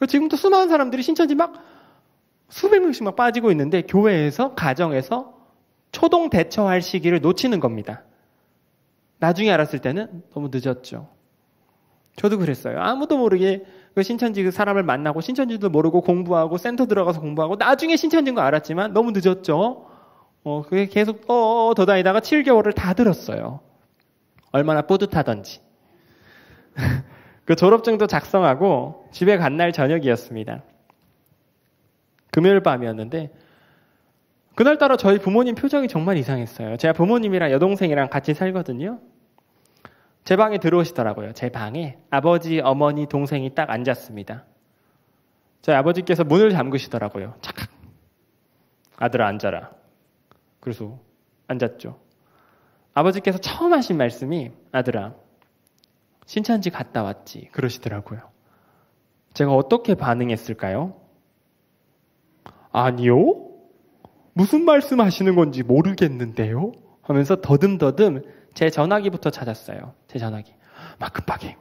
지금도 수많은 사람들이 신천지 막 수백 명씩 막 빠지고 있는데 교회에서 가정에서 초동 대처할 시기를 놓치는 겁니다. 나중에 알았을 때는 너무 늦었죠. 저도 그랬어요. 아무도 모르게 그 신천지 그 사람을 만나고 신천지도 모르고 공부하고 센터 들어가서 공부하고 나중에 신천지인 거 알았지만 너무 늦었죠. 그게 계속 더 다니다가 7개월을 다 들었어요. 얼마나 뿌듯하던지. 그 졸업증도 작성하고 집에 간 날 저녁이었습니다. 금요일 밤이었는데 그날따라 저희 부모님 표정이 정말 이상했어요. 제가 부모님이랑 여동생이랑 같이 살거든요. 제 방에 들어오시더라고요. 제 방에 아버지, 어머니, 동생이 딱 앉았습니다. 저희 아버지께서 문을 잠그시더라고요. 착각. 아들아 앉아라. 그래서 앉았죠. 아버지께서 처음 하신 말씀이 아들아 신천지 갔다 왔지 그러시더라고요. 제가 어떻게 반응했을까요? 아니요? 무슨 말씀 하시는 건지 모르겠는데요? 하면서 더듬더듬 제 전화기부터 찾았어요. 제 전화기. 막 급하게.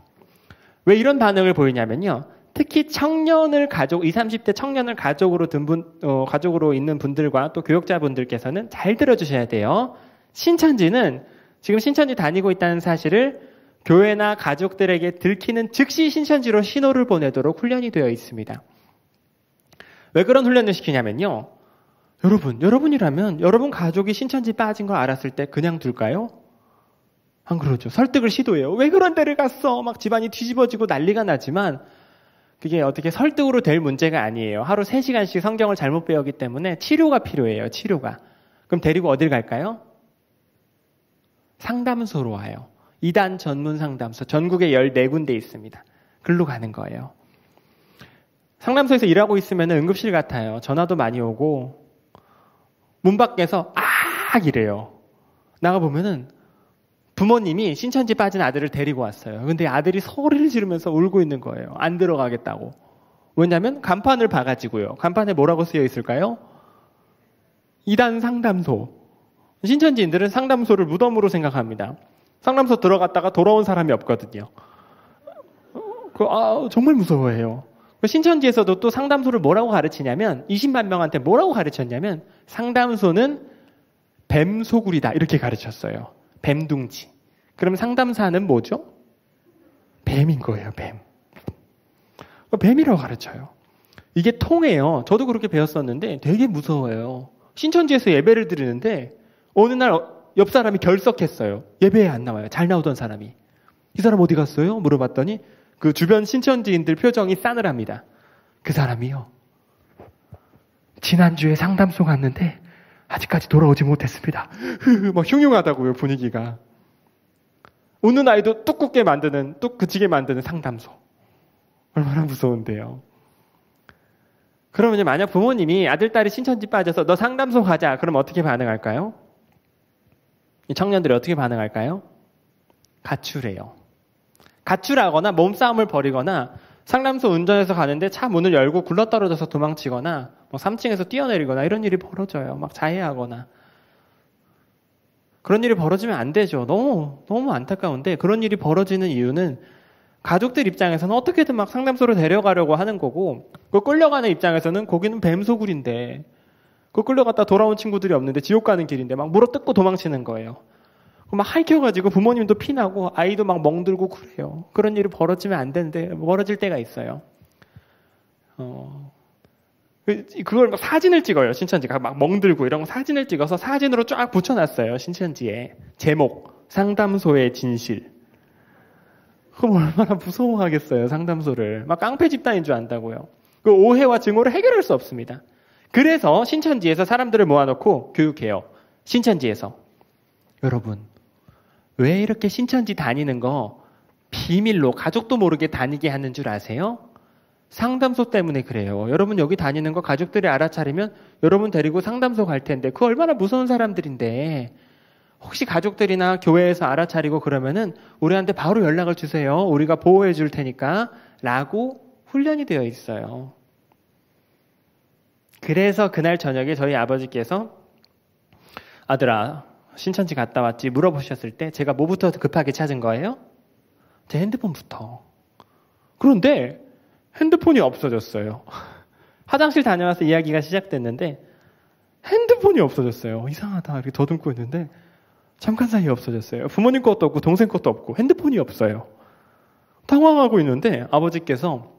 왜 이런 반응을 보이냐면요. 특히 20, 30대 청년을 가족으로 있는 분들과 또 교역자분들께서는 잘 들어주셔야 돼요. 신천지는 지금 신천지 다니고 있다는 사실을 교회나 가족들에게 들키는 즉시 신천지로 신호를 보내도록 훈련이 되어 있습니다. 왜 그런 훈련을 시키냐면요. 여러분이라면 여러분 가족이 신천지 빠진 걸 알았을 때 그냥 둘까요? 안 그러죠. 설득을 시도해요. 왜 그런 데를 갔어? 막 집안이 뒤집어지고 난리가 나지만 그게 어떻게 설득으로 될 문제가 아니에요. 하루 3시간씩 성경을 잘못 배웠기 때문에 치료가 필요해요. 치료가. 그럼 데리고 어딜 갈까요? 상담소로 와요. 이단 전문 상담소. 전국에 14군데 있습니다. 글로 가는 거예요. 상담소에서 일하고 있으면 응급실 같아요. 전화도 많이 오고 문 밖에서 이래요. 나가보면은 부모님이 신천지 빠진 아들을 데리고 왔어요. 근데 아들이 소리를 지르면서 울고 있는 거예요. 안 들어가겠다고. 왜냐하면 간판을 봐가지고요. 간판에 뭐라고 쓰여 있을까요? 이단 상담소. 신천지인들은 상담소를 무덤으로 생각합니다. 상담소 들어갔다가 돌아온 사람이 없거든요. 정말 무서워해요. 신천지에서도 또 상담소를 뭐라고 가르치냐면 20만 명한테 뭐라고 가르쳤냐면 상담소는 뱀소굴이다 이렇게 가르쳤어요. 뱀둥지. 그럼 상담사는 뭐죠? 뱀인 거예요. 뱀. 뱀이라고 가르쳐요. 이게 통해요. 저도 그렇게 배웠었는데 되게 무서워요. 신천지에서 예배를 드리는데 어느 날 옆 사람이 결석했어요. 예배에 안 나와요. 잘 나오던 사람이. 이 사람 어디 갔어요? 물어봤더니 그 주변 신천지인들 표정이 싸늘합니다. 그 사람이요. 지난주에 상담소 갔는데 아직까지 돌아오지 못했습니다. 막 흉흉하다고요, 분위기가. 웃는 아이도 뚝 그치게 만드는 상담소. 얼마나 무서운데요. 그러면 만약 부모님이 아들, 딸이 신천지 빠져서 너 상담소 가자. 그럼 어떻게 반응할까요? 이 청년들이 어떻게 반응할까요? 가출해요. 가출하거나 몸싸움을 벌이거나 상담소 운전해서 가는데 차 문을 열고 굴러떨어져서 도망치거나 3층에서 뛰어내리거나 이런 일이 벌어져요. 막 자해하거나. 그런 일이 벌어지면 안 되죠. 너무 안타까운데 그런 일이 벌어지는 이유는 가족들 입장에서는 어떻게든 막 상담소로 데려가려고 하는 거고 그 끌려가는 입장에서는 거기는 뱀소굴인데 그 끌려갔다 돌아온 친구들이 없는데 지옥 가는 길인데 막 물어뜯고 도망치는 거예요. 막 핥혀가지고 부모님도 피나고 아이도 막 멍들고 그래요. 그런 일이 벌어지면 안 되는데 벌어질 때가 있어요. 그걸 막 사진을 찍어요. 신천지가 막 멍들고 이런 거 사진을 찍어서 사진으로 쫙 붙여놨어요. 신천지에. 제목 상담소의 진실. 그럼 얼마나 무서워하겠어요. 상담소를. 막 깡패 집단인 줄 안다고요. 그 오해와 증오를 해결할 수 없습니다. 그래서 신천지에서 사람들을 모아놓고 교육해요. 신천지에서. 여러분, 왜 이렇게 신천지 다니는 거 비밀로 가족도 모르게 다니게 하는 줄 아세요? 상담소 때문에 그래요. 여러분 여기 다니는 거 가족들이 알아차리면 여러분 데리고 상담소 갈 텐데 그 얼마나 무서운 사람들인데 혹시 가족들이나 교회에서 알아차리고 그러면은 우리한테 바로 연락을 주세요. 우리가 보호해 줄 테니까 라고 훈련이 되어 있어요. 그래서 그날 저녁에 저희 아버지께서 아들아 신천지 갔다 왔지 물어보셨을 때 제가 뭐부터 급하게 찾은 거예요? 제 핸드폰부터. 그런데 핸드폰이 없어졌어요. 화장실 다녀와서 이야기가 시작됐는데 핸드폰이 없어졌어요. 이상하다 이렇게 더듬고 있는데 잠깐 사이에 없어졌어요. 부모님 것도 없고 동생 것도 없고 핸드폰이 없어요. 당황하고 있는데 아버지께서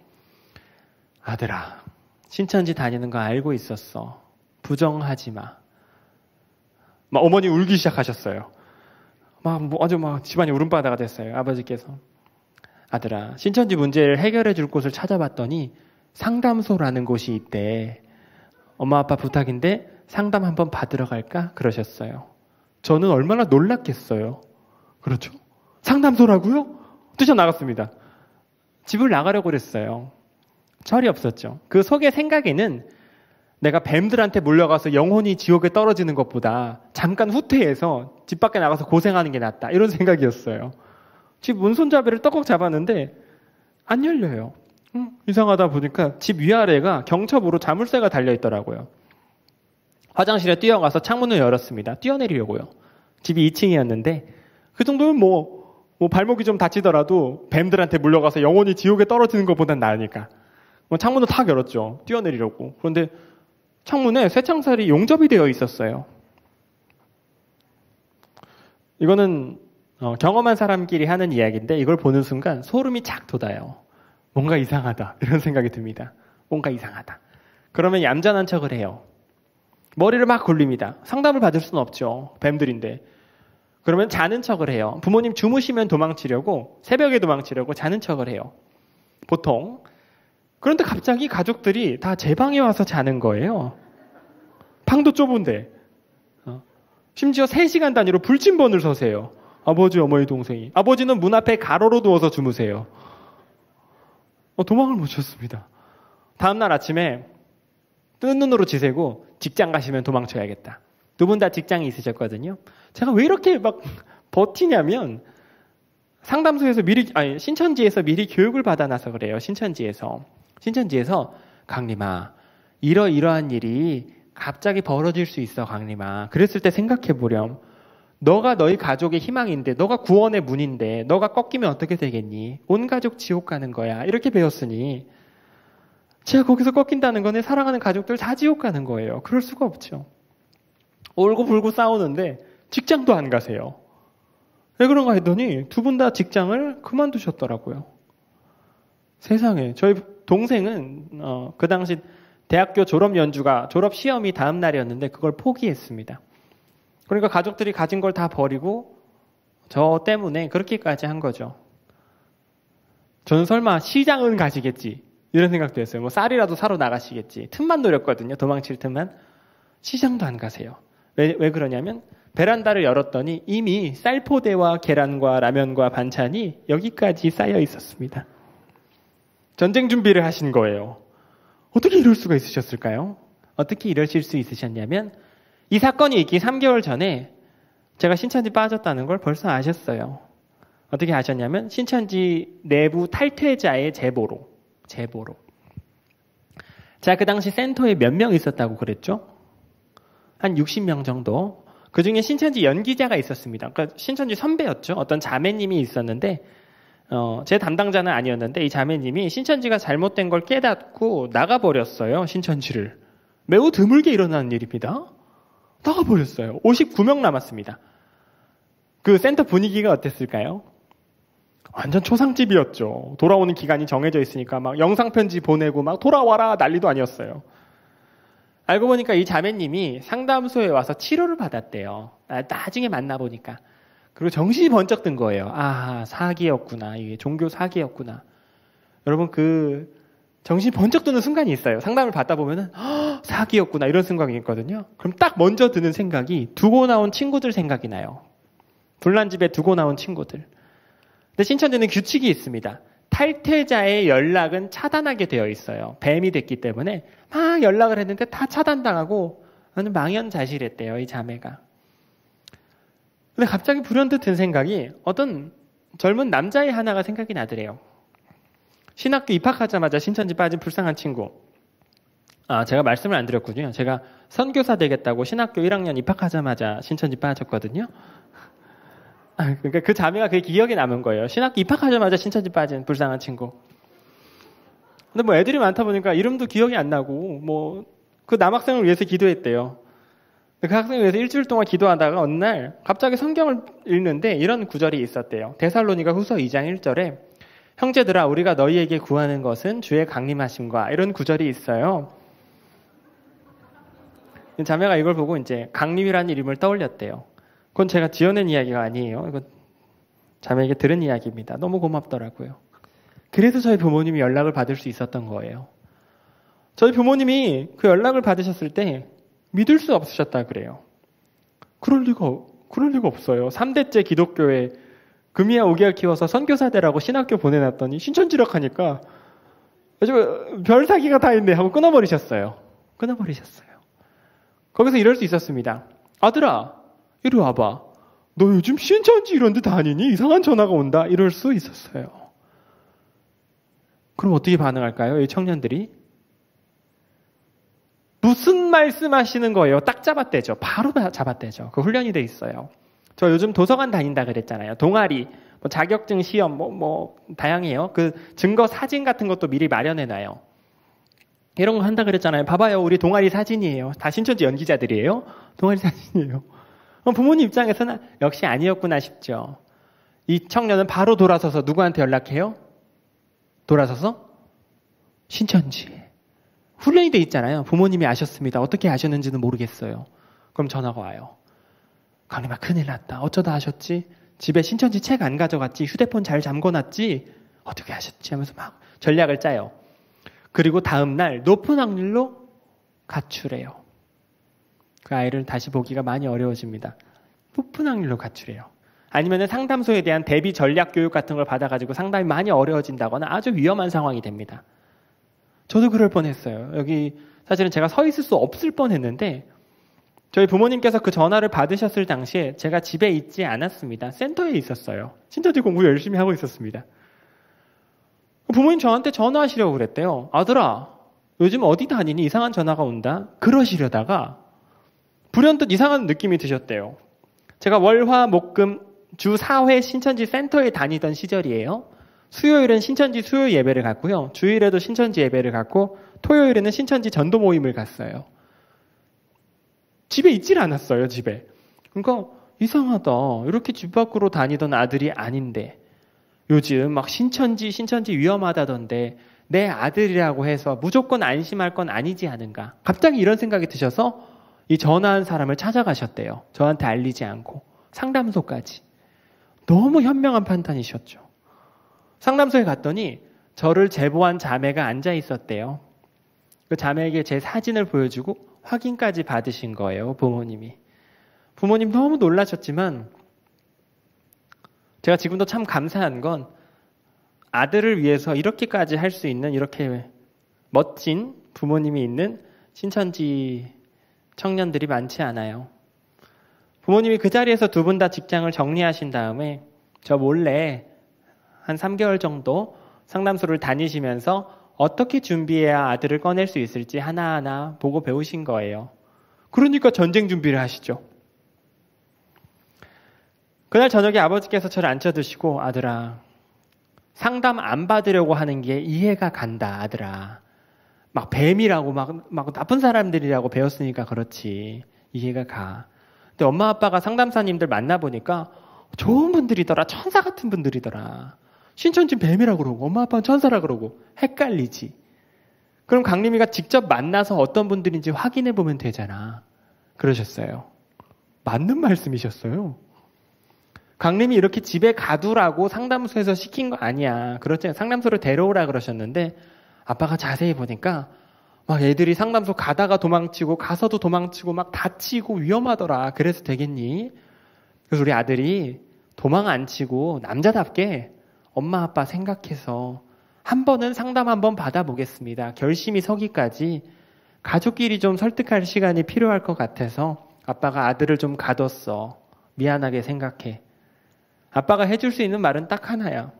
아들아 신천지 다니는 거 알고 있었어. 부정하지 마. 막 어머니 울기 시작하셨어요. 아주 집안이 울음바다가 됐어요. 아버지께서 아들아 신천지 문제를 해결해 줄 곳을 찾아봤더니 상담소라는 곳이 있대. 엄마 아빠 부탁인데 상담 한번 받으러 갈까? 그러셨어요. 저는 얼마나 놀랐겠어요. 그렇죠? 상담소라고요? 뛰쳐나갔습니다. 집을 나가려고 그랬어요. 철이 없었죠. 그 속의 생각에는 내가 뱀들한테 물려가서 영혼이 지옥에 떨어지는 것보다 잠깐 후퇴해서 집 밖에 나가서 고생하는 게 낫다. 이런 생각이었어요. 집 문손잡이를 떡꼭 잡았는데 안 열려요. 이상하다 보니까 집 위아래가 경첩으로 자물쇠가 달려있더라고요. 화장실에 뛰어가서 창문을 열었습니다. 뛰어내리려고요. 집이 2층이었는데 그 정도면 뭐 발목이 좀 다치더라도 뱀들한테 물려가서 영혼이 지옥에 떨어지는 것보단 나으니까 창문을 탁 열었죠. 뛰어내리려고. 그런데 창문에 쇠창살이 용접이 되어 있었어요. 이거는 경험한 사람끼리 하는 이야기인데 이걸 보는 순간 소름이 착 돋아요. 뭔가 이상하다 이런 생각이 듭니다. 뭔가 이상하다. 그러면 얌전한 척을 해요. 머리를 막 굴립니다. 상담을 받을 수는 없죠. 뱀들인데. 그러면 자는 척을 해요. 부모님 주무시면 도망치려고 새벽에 도망치려고 자는 척을 해요. 보통. 그런데 갑자기 가족들이 다 제 방에 와서 자는 거예요. 방도 좁은데. 심지어 3시간 단위로 불침번을 서세요. 아버지, 어머니, 동생이. 아버지는 문 앞에 가로로 누워서 주무세요. 도망을 못 쳤습니다. 다음날 아침에 뜬 눈으로 지새고 직장 가시면 도망쳐야겠다. 두 분 다 직장이 있으셨거든요. 제가 왜 이렇게 막 버티냐면 상담소에서 신천지에서 미리 교육을 받아놔서 그래요. 신천지에서 강림아 이러이러한 일이 갑자기 벌어질 수 있어 강림아. 그랬을 때 생각해보렴. 너가 너희 가족의 희망인데 너가 구원의 문인데 너가 꺾이면 어떻게 되겠니? 온 가족 지옥 가는 거야. 이렇게 배웠으니 제가 거기서 꺾인다는 건 내 사랑하는 가족들 다 지옥 가는 거예요. 그럴 수가 없죠. 울고불고 싸우는데 직장도 안 가세요. 왜 그런가 했더니 두 분 다 직장을 그만두셨더라고요. 세상에. 저희 동생은 그 당시 대학교 졸업 시험이 다음 날이었는데 그걸 포기했습니다. 그러니까 가족들이 가진 걸 다 버리고 저 때문에 그렇게까지 한 거죠. 저는 설마 시장은 가시겠지 이런 생각도 했어요. 쌀이라도 사러 나가시겠지. 틈만 노렸거든요. 도망칠 틈만. 시장도 안 가세요. 왜 그러냐면 베란다를 열었더니 이미 쌀포대와 계란과 라면과 반찬이 여기까지 쌓여 있었습니다. 전쟁 준비를 하신 거예요. 어떻게 이럴 수가 있으셨을까요? 어떻게 이러실 수 있으셨냐면 이 사건이 있기 3개월 전에 제가 신천지 빠졌다는 걸 벌써 아셨어요. 어떻게 아셨냐면 신천지 내부 탈퇴자의 제보로. 제가 그 당시 센터에 몇 명 있었다고 그랬죠? 한 60명 정도. 그중에 신천지 연기자가 있었습니다. 그러니까 신천지 선배였죠. 어떤 자매님이 있었는데 제 담당자는 아니었는데 이 자매님이 신천지가 잘못된 걸 깨닫고 나가버렸어요. 신천지를. 매우 드물게 일어나는 일입니다. 나가버렸어요. 59명 남았습니다. 그 센터 분위기가 어땠을까요? 완전 초상집이었죠. 돌아오는 기간이 정해져 있으니까 막 영상편지 보내고 막 돌아와라 난리도 아니었어요. 알고 보니까 이 자매님이 상담소에 와서 치료를 받았대요. 나중에 만나보니까. 그리고 정신이 번쩍 든 거예요. 아, 사기였구나. 이게 종교 사기였구나. 여러분, 그 정신이 번쩍 드는 순간이 있어요. 상담을 받다 보면은 사기였구나 이런 생각이 있거든요. 그럼 딱 먼저 드는 생각이 두고 나온 친구들 생각이 나요. 불난 집에 두고 나온 친구들. 근데 신천지는 규칙이 있습니다. 탈퇴자의 연락은 차단하게 되어 있어요. 뱀이 됐기 때문에 막 연락을 했는데 다 차단당하고 완전 망연자실했대요, 이 자매가. 근데 갑자기 불현듯 든 생각이 어떤 젊은 남자애 하나가 생각이 나더래요. 신학교 입학하자마자 신천지 빠진 불쌍한 친구. 제가 말씀을 안 드렸군요. 제가 선교사 되겠다고 신학교 1학년 입학하자마자 신천지 빠졌거든요. 그러니까 그 자매가 그게 기억에 남은 거예요. 신학교 입학하자마자 신천지 빠진 불쌍한 친구. 근데 뭐 애들이 많다 보니까 이름도 기억이 안 나고 뭐 그 남학생을 위해서 기도했대요. 그 학생을 위해서 일주일 동안 기도하다가 어느 날 갑자기 성경을 읽는데 이런 구절이 있었대요. 데살로니가 후서 2장 1절에 형제들아 우리가 너희에게 구하는 것은 주의 강림하심과 이런 구절이 있어요. 자매가 이걸 보고 이제 강림이라는 이름을 떠올렸대요. 그건 제가 지어낸 이야기가 아니에요. 이거 자매에게 들은 이야기입니다. 너무 고맙더라고요. 그래서 저희 부모님이 연락을 받을 수 있었던 거예요. 저희 부모님이 그 연락을 받으셨을 때 믿을 수 없으셨다 그래요. 그럴 리가 없어요. 3대째 기독교에 금이야 5개월 키워서 선교사 되라고 신학교 보내놨더니 신천지락 하니까 별 사기가 다 있네 하고 끊어버리셨어요. 거기서 이럴 수 있었습니다. 아들아, 이리 와봐. 너 요즘 신천지 이런 데 다니니? 이상한 전화가 온다. 이럴 수 있었어요. 그럼 어떻게 반응할까요? 이 청년들이? 무슨 말씀하시는 거예요? 딱 잡아떼죠. 바로 잡아떼죠. 그 훈련이 돼 있어요. 저 요즘 도서관 다닌다 그랬잖아요. 동아리, 뭐 자격증 시험, 뭐 다양해요. 그 증거 사진 같은 것도 미리 마련해놔요. 이런 거 한다 그랬잖아요. 봐봐요. 우리 동아리 사진이에요. 다 신천지 연기자들이에요. 동아리 사진이에요. 부모님 입장에서는 역시 아니었구나 싶죠. 이 청년은 바로 돌아서서 누구한테 연락해요? 돌아서서 신천지. 훈련이 돼 있잖아요. 부모님이 아셨습니다. 어떻게 아셨는지는 모르겠어요. 그럼 전화가 와요. 강림아 큰일 났다. 어쩌다 아셨지? 집에 신천지 책 안 가져갔지? 휴대폰 잘 잠궈놨지? 어떻게 아셨지? 하면서 막 전략을 짜요. 그리고 다음 날 높은 확률로 가출해요. 그 아이를 다시 보기가 많이 어려워집니다. 높은 확률로 가출해요. 아니면 상담소에 대한 대비 전략 교육 같은 걸 받아가지고 상담이 많이 어려워진다거나 아주 위험한 상황이 됩니다. 저도 그럴 뻔했어요. 여기 사실은 제가 서 있을 수 없을 뻔했는데 저희 부모님께서 그 전화를 받으셨을 당시에 제가 집에 있지 않았습니다. 센터에 있었어요. 신천지 공부 열심히 하고 있었습니다. 부모님 저한테 전화하시려고 그랬대요. 아들아, 요즘 어디 다니니? 이상한 전화가 온다. 그러시려다가 불현듯 이상한 느낌이 드셨대요. 제가 월화 목금 주 4회 신천지 센터에 다니던 시절이에요. 수요일은 신천지 수요 예배를 갔고요. 주일에도 신천지 예배를 갔고 토요일에는 신천지 전도 모임을 갔어요. 집에 있질 않았어요. 집에. 그러니까 이상하다. 이렇게 집 밖으로 다니던 아들이 아닌데 요즘 막 신천지 위험하다던데 내 아들이라고 해서 무조건 안심할 건 아니지 않은가. 갑자기 이런 생각이 드셔서 이 전화한 사람을 찾아가셨대요. 저한테 알리지 않고. 상담소까지. 너무 현명한 판단이셨죠. 상담소에 갔더니 저를 제보한 자매가 앉아 있었대요. 그 자매에게 제 사진을 보여주고 확인까지 받으신 거예요. 부모님이. 부모님 너무 놀라셨지만 제가 지금도 참 감사한 건 아들을 위해서 이렇게까지 할 수 있는 이렇게 멋진 부모님이 있는 신천지 청년들이 많지 않아요. 부모님이 그 자리에서 두 분 다 직장을 정리하신 다음에 저 몰래 한 3개월 정도 상담소를 다니시면서 어떻게 준비해야 아들을 꺼낼 수 있을지 하나하나 보고 배우신 거예요. 그러니까 전쟁 준비를 하시죠. 그날 저녁에 아버지께서 저를 앉혀드시고 아들아 상담 안 받으려고 하는 게 이해가 간다 아들아. 막 뱀이라고 막 나쁜 사람들이라고 배웠으니까 그렇지. 이해가 가. 근데 엄마 아빠가 상담사님들 만나보니까 좋은 분들이더라. 천사 같은 분들이더라. 신천지 뱀이라고 그러고 엄마 아빠는 천사라 그러고 헷갈리지. 그럼 강림이가 직접 만나서 어떤 분들인지 확인해 보면 되잖아. 그러셨어요. 맞는 말씀이셨어요. 강림이 이렇게 집에 가두라고 상담소에서 시킨 거 아니야. 그렇지, 상담소를 데려오라 그러셨는데 아빠가 자세히 보니까 막 애들이 상담소 가다가 도망치고 가서도 도망치고 막 다치고 위험하더라. 그래서 되겠니? 그래서 우리 아들이 도망 안 치고 남자답게 엄마 아빠 생각해서 한 번은 상담 한번 받아보겠습니다. 결심이 서기까지 가족끼리 좀 설득할 시간이 필요할 것 같아서 아빠가 아들을 좀 가뒀어. 미안하게 생각해. 아빠가 해줄 수 있는 말은 딱 하나야.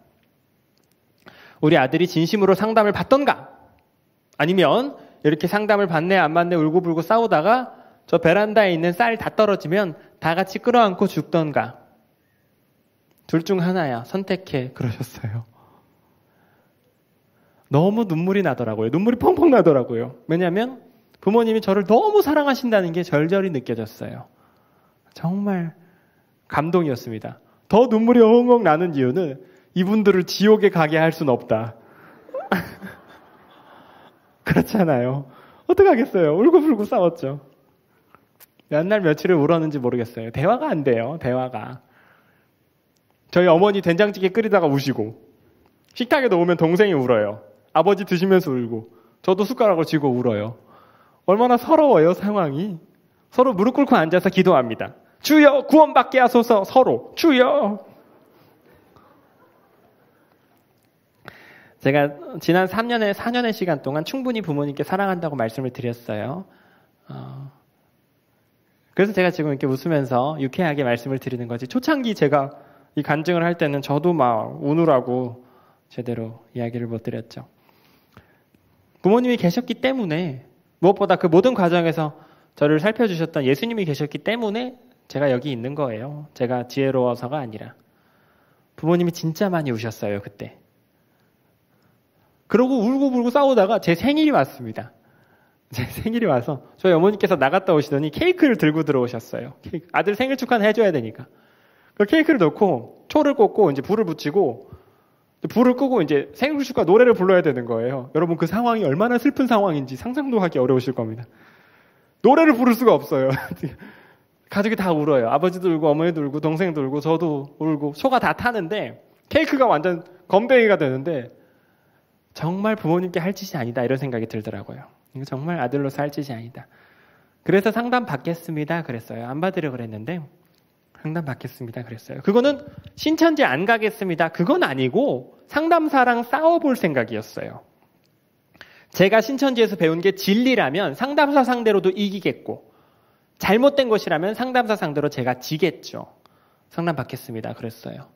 우리 아들이 진심으로 상담을 받던가 아니면 이렇게 상담을 받네 안 받네 울고불고 싸우다가 저 베란다에 있는 쌀 다 떨어지면 다 같이 끌어안고 죽던가. 둘 중 하나야. 선택해. 그러셨어요. 너무 눈물이 나더라고요. 눈물이 펑펑 나더라고요. 왜냐하면 부모님이 저를 너무 사랑하신다는 게 절절히 느껴졌어요. 정말 감동이었습니다. 더 눈물이 엉엉 나는 이유는 이분들을 지옥에 가게 할 수는 없다. 그렇잖아요. 어떡하겠어요. 울고불고 싸웠죠. 몇 날 며칠을 울었는지 모르겠어요. 대화가 안 돼요. 대화가. 저희 어머니 된장찌개 끓이다가 우시고 식탁에 놓으면 동생이 울어요. 아버지 드시면서 울고 저도 숟가락을 쥐고 울어요. 얼마나 서러워요, 상황이. 서로 무릎 꿇고 앉아서 기도합니다. 주여 구원받게 하소서. 서로 주여. 제가 지난 4년의 시간 동안 충분히 부모님께 사랑한다고 말씀을 드렸어요. 그래서 제가 지금 이렇게 웃으면서 유쾌하게 말씀을 드리는 거지. 초창기 제가 이 간증을 할 때는 저도 막 우느라고 제대로 이야기를 못 드렸죠. 부모님이 계셨기 때문에 무엇보다 그 모든 과정에서 저를 살펴주셨던 예수님이 계셨기 때문에 제가 여기 있는 거예요. 제가 지혜로워서가 아니라. 부모님이 진짜 많이 우셨어요, 그때. 그러고 울고불고 싸우다가 제 생일이 왔습니다. 제 생일이 와서 저희 어머니께서 나갔다 오시더니 케이크를 들고 들어오셨어요. 아들 생일 축하는 해줘야 되니까. 그 케이크를 넣고 초를 꽂고 이제 불을 붙이고 불을 끄고 이제 생일 축하 노래를 불러야 되는 거예요. 여러분 그 상황이 얼마나 슬픈 상황인지 상상도 하기 어려우실 겁니다. 노래를 부를 수가 없어요. 가족이 다 울어요. 아버지도 울고 어머니도 울고 동생도 울고 저도 울고 소가 다 타는데 케이크가 완전 건더기가 되는데 정말 부모님께 할 짓이 아니다 이런 생각이 들더라고요. 이거 정말 아들로서 할 짓이 아니다. 그래서 상담 받겠습니다 그랬어요. 안 받으려고 그랬는데 상담 받겠습니다 그랬어요. 그거는 신천지 안 가겠습니다. 그건 아니고 상담사랑 싸워볼 생각이었어요. 제가 신천지에서 배운 게 진리라면 상담사 상대로도 이기겠고 잘못된 것이라면 상담사 상대로 제가 지겠죠. 상담 받겠습니다 그랬어요.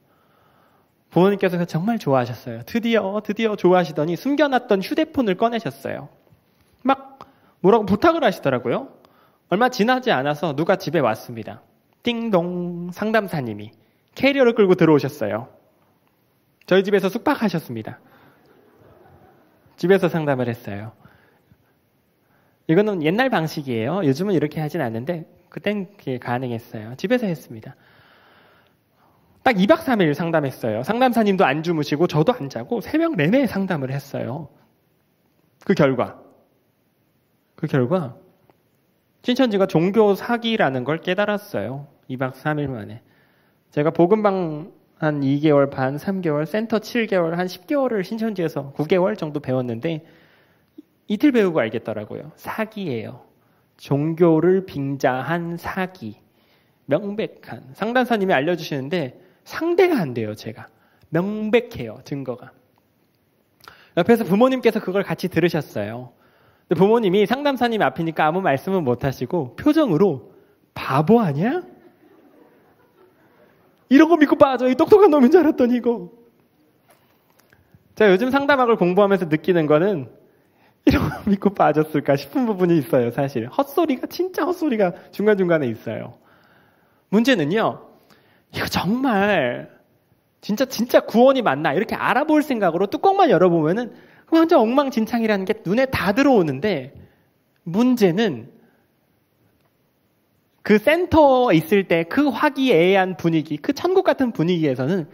부모님께서 정말 좋아하셨어요. 드디어 좋아하시더니 숨겨놨던 휴대폰을 꺼내셨어요. 막 뭐라고 부탁을 하시더라고요. 얼마 지나지 않아서 누가 집에 왔습니다. 띵동. 상담사님이 캐리어를 끌고 들어오셨어요. 저희 집에서 숙박하셨습니다. 집에서 상담을 했어요. 이거는 옛날 방식이에요. 요즘은 이렇게 하진 않는데 그땐 그게 가능했어요. 집에서 했습니다. 딱 2박 3일 상담했어요. 상담사님도 안 주무시고 저도 안 자고 새벽 내내 상담을 했어요. 그 결과 신천지가 종교 사기라는 걸 깨달았어요. 2박 3일 만에. 제가 복음방 한 2개월 반, 3개월, 센터 7개월, 한 10개월을 신천지에서 9개월 정도 배웠는데 이틀 배우고 알겠더라고요. 사기예요. 종교를 빙자한 사기. 명백한. 상담사님이 알려주시는데 상대가 안 돼요, 제가. 명백해요, 증거가. 옆에서 부모님께서 그걸 같이 들으셨어요. 근데 부모님이 상담사님 앞이니까 아무 말씀은 못 하시고 표정으로 바보 아니야? 이런 거 믿고 빠져. 이 똑똑한 놈인 줄 알았더니 이거. 제가 요즘 상담학을 공부하면서 느끼는 거는 이런 거 믿고 빠졌을까 싶은 부분이 있어요, 사실. 헛소리가, 진짜 헛소리가 중간중간에 있어요. 문제는요, 이거 정말 진짜 구원이 맞나 이렇게 알아볼 생각으로 뚜껑만 열어보면은 완전 엉망진창이라는 게 눈에 다 들어오는데 문제는 그 센터에 있을 때 그 화기애애한 분위기, 그 천국 같은 분위기에서는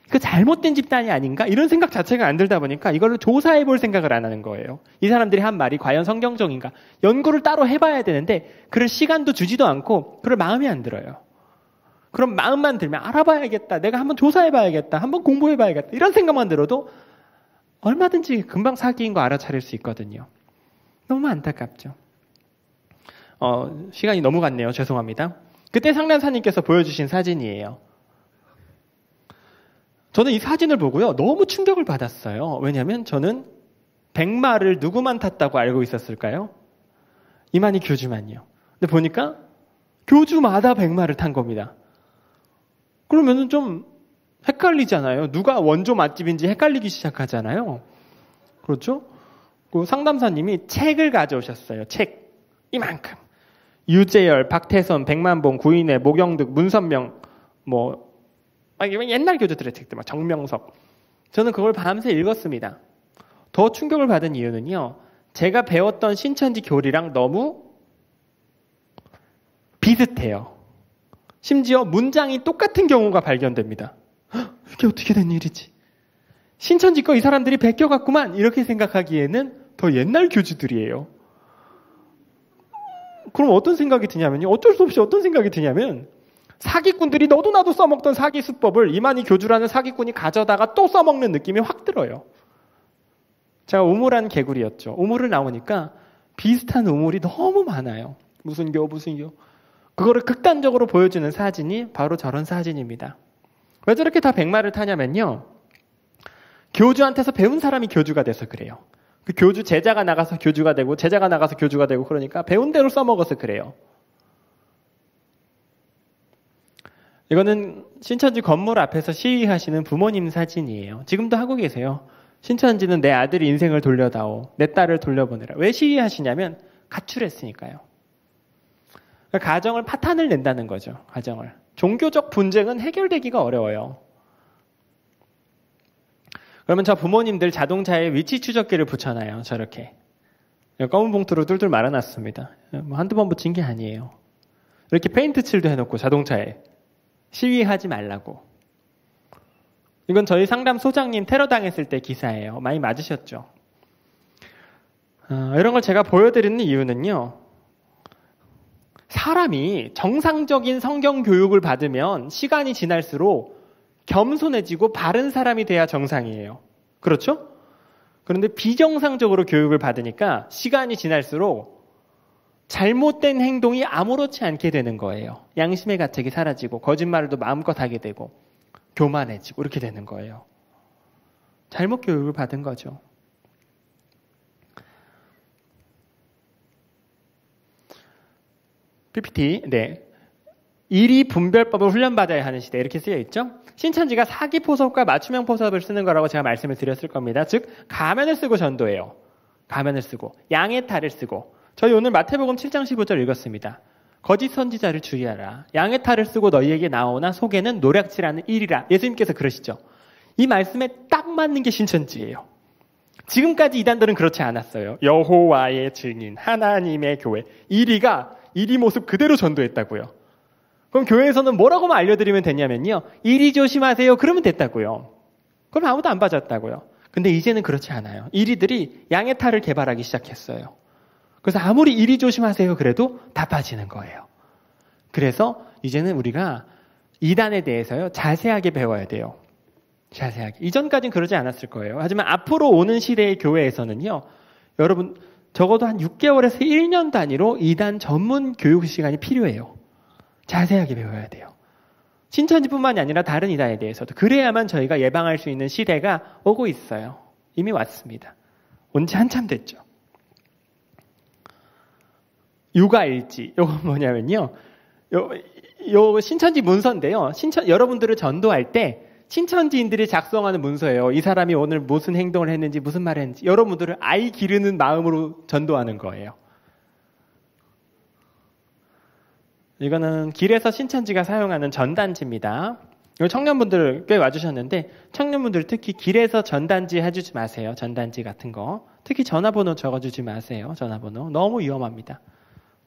그 잘못된 집단이 아닌가? 이런 생각 자체가 안 들다 보니까 이걸 조사해 볼 생각을 안 하는 거예요. 이 사람들이 한 말이 과연 성경적인가? 연구를 따로 해봐야 되는데 그럴 시간도 주지도 않고 그럴 마음이 안 들어요. 그럼 마음만 들면 알아봐야겠다. 내가 한번 조사해봐야겠다. 한번 공부해봐야겠다. 이런 생각만 들어도 얼마든지 금방 사기인 거 알아차릴 수 있거든요. 너무 안타깝죠. 시간이 너무 갔네요. 죄송합니다. 그때 상담사님께서 보여주신 사진이에요. 저는 이 사진을 보고요. 너무 충격을 받았어요. 왜냐하면 저는 백마를 누구만 탔다고 알고 있었을까요? 이만희 교주만요. 근데 보니까 교주마다 백마를 탄 겁니다. 그러면은 좀 헷갈리잖아요. 누가 원조 맛집인지 헷갈리기 시작하잖아요. 그렇죠? 그 상담사님이 책을 가져오셨어요. 책. 이만큼. 유재열, 박태선, 백만봉, 구인회, 모경득, 문선명, 옛날 교주들의 책들, 정명석. 저는 그걸 밤새 읽었습니다. 더 충격을 받은 이유는요. 제가 배웠던 신천지 교리랑 너무 비슷해요. 심지어 문장이 똑같은 경우가 발견됩니다. 이게 어떻게 된 일이지? 신천지 거 이 사람들이 베껴갔구만 이렇게 생각하기에는 더 옛날 교주들이에요. 그럼 어떤 생각이 드냐면요. 어쩔 수 없이 어떤 생각이 드냐면 사기꾼들이 너도 나도 써먹던 사기 수법을 이만희 교주라는 사기꾼이 가져다가 또 써먹는 느낌이 확 들어요. 제가 우물한 개구리였죠. 우물을 나오니까 비슷한 우물이 너무 많아요. 무슨 교. 그거를 극단적으로 보여주는 사진이 바로 저런 사진입니다. 왜 저렇게 다 백마를 타냐면요. 교주한테서 배운 사람이 교주가 돼서 그래요. 그 교주 제자가 나가서 교주가 되고 제자가 나가서 교주가 되고 그러니까 배운 대로 써먹어서 그래요. 이거는 신천지 건물 앞에서 시위하시는 부모님 사진이에요. 지금도 하고 계세요. 신천지는 내 아들 인생을 돌려다오. 내 딸을 돌려보내라. 왜 시위하시냐면 가출했으니까요. 가정을 파탄을 낸다는 거죠. 가정을. 종교적 분쟁은 해결되기가 어려워요. 그러면 저 부모님들 자동차에 위치 추적기를 붙여놔요. 저렇게. 검은 봉투로 뚫뚫 말아놨습니다. 한두 번 붙인 게 아니에요. 이렇게 페인트 칠도 해놓고 자동차에. 시위하지 말라고. 이건 저희 상담 소장님 테러 당했을 때 기사예요. 많이 맞으셨죠? 이런 걸 제가 보여드리는 이유는요. 사람이 정상적인 성경 교육을 받으면 시간이 지날수록 겸손해지고 바른 사람이 돼야 정상이에요. 그렇죠? 그런데 비정상적으로 교육을 받으니까 시간이 지날수록 잘못된 행동이 아무렇지 않게 되는 거예요. 양심의 가책이 사라지고 거짓말도 마음껏 하게 되고 교만해지고 이렇게 되는 거예요. 잘못 교육을 받은 거죠. PPT, 네. 이리 분별법을 훈련받아야 하는 시대 이렇게 쓰여 있죠. 신천지가 사기 포섭과 맞춤형 포섭을 쓰는 거라고 제가 말씀을 드렸을 겁니다. 즉 가면을 쓰고 전도해요. 가면을 쓰고 양의 탈을 쓰고 저희 오늘 마태복음 7장 15절 읽었습니다. 거짓 선지자를 주의하라. 양의 탈을 쓰고 너희에게 나오나 속에는 노략질하는 일이라. 예수님께서 그러시죠. 이 말씀에 딱 맞는 게 신천지예요. 지금까지 이단들은 그렇지 않았어요. 여호와의 증인, 하나님의 교회. 이리 모습 그대로 전도했다고요. 그럼 교회에서는 뭐라고만 알려드리면 되냐면요. 이리 조심하세요. 그러면 됐다고요. 그럼 아무도 안 빠졌다고요. 근데 이제는 그렇지 않아요. 이리들이 양의 탈을 개발하기 시작했어요. 그래서 아무리 이리 조심하세요 그래도 다 빠지는 거예요. 그래서 이제는 우리가 이단에 대해서요. 자세하게 배워야 돼요. 자세하게. 이전까지는 그러지 않았을 거예요. 하지만 앞으로 오는 시대의 교회에서는요. 여러분 적어도 한 6개월에서 1년 단위로 이단 전문 교육 시간이 필요해요. 자세하게 배워야 돼요. 신천지뿐만이 아니라 다른 이단에 대해서도. 그래야만 저희가 예방할 수 있는 시대가 오고 있어요. 이미 왔습니다. 온 지 한참 됐죠. 육아일지. 요건 뭐냐면요. 요 신천지 문서인데요. 여러분들을 전도할 때 신천지인들이 작성하는 문서예요. 이 사람이 오늘 무슨 행동을 했는지 무슨 말을 했는지 여러분들을 아이 기르는 마음으로 전도하는 거예요. 이거는 길에서 신천지가 사용하는 전단지입니다. 청년분들 꽤 와주셨는데 청년분들 특히 길에서 전단지 해주지 마세요. 전단지 같은 거. 특히 전화번호 적어주지 마세요. 전화번호. 너무 위험합니다.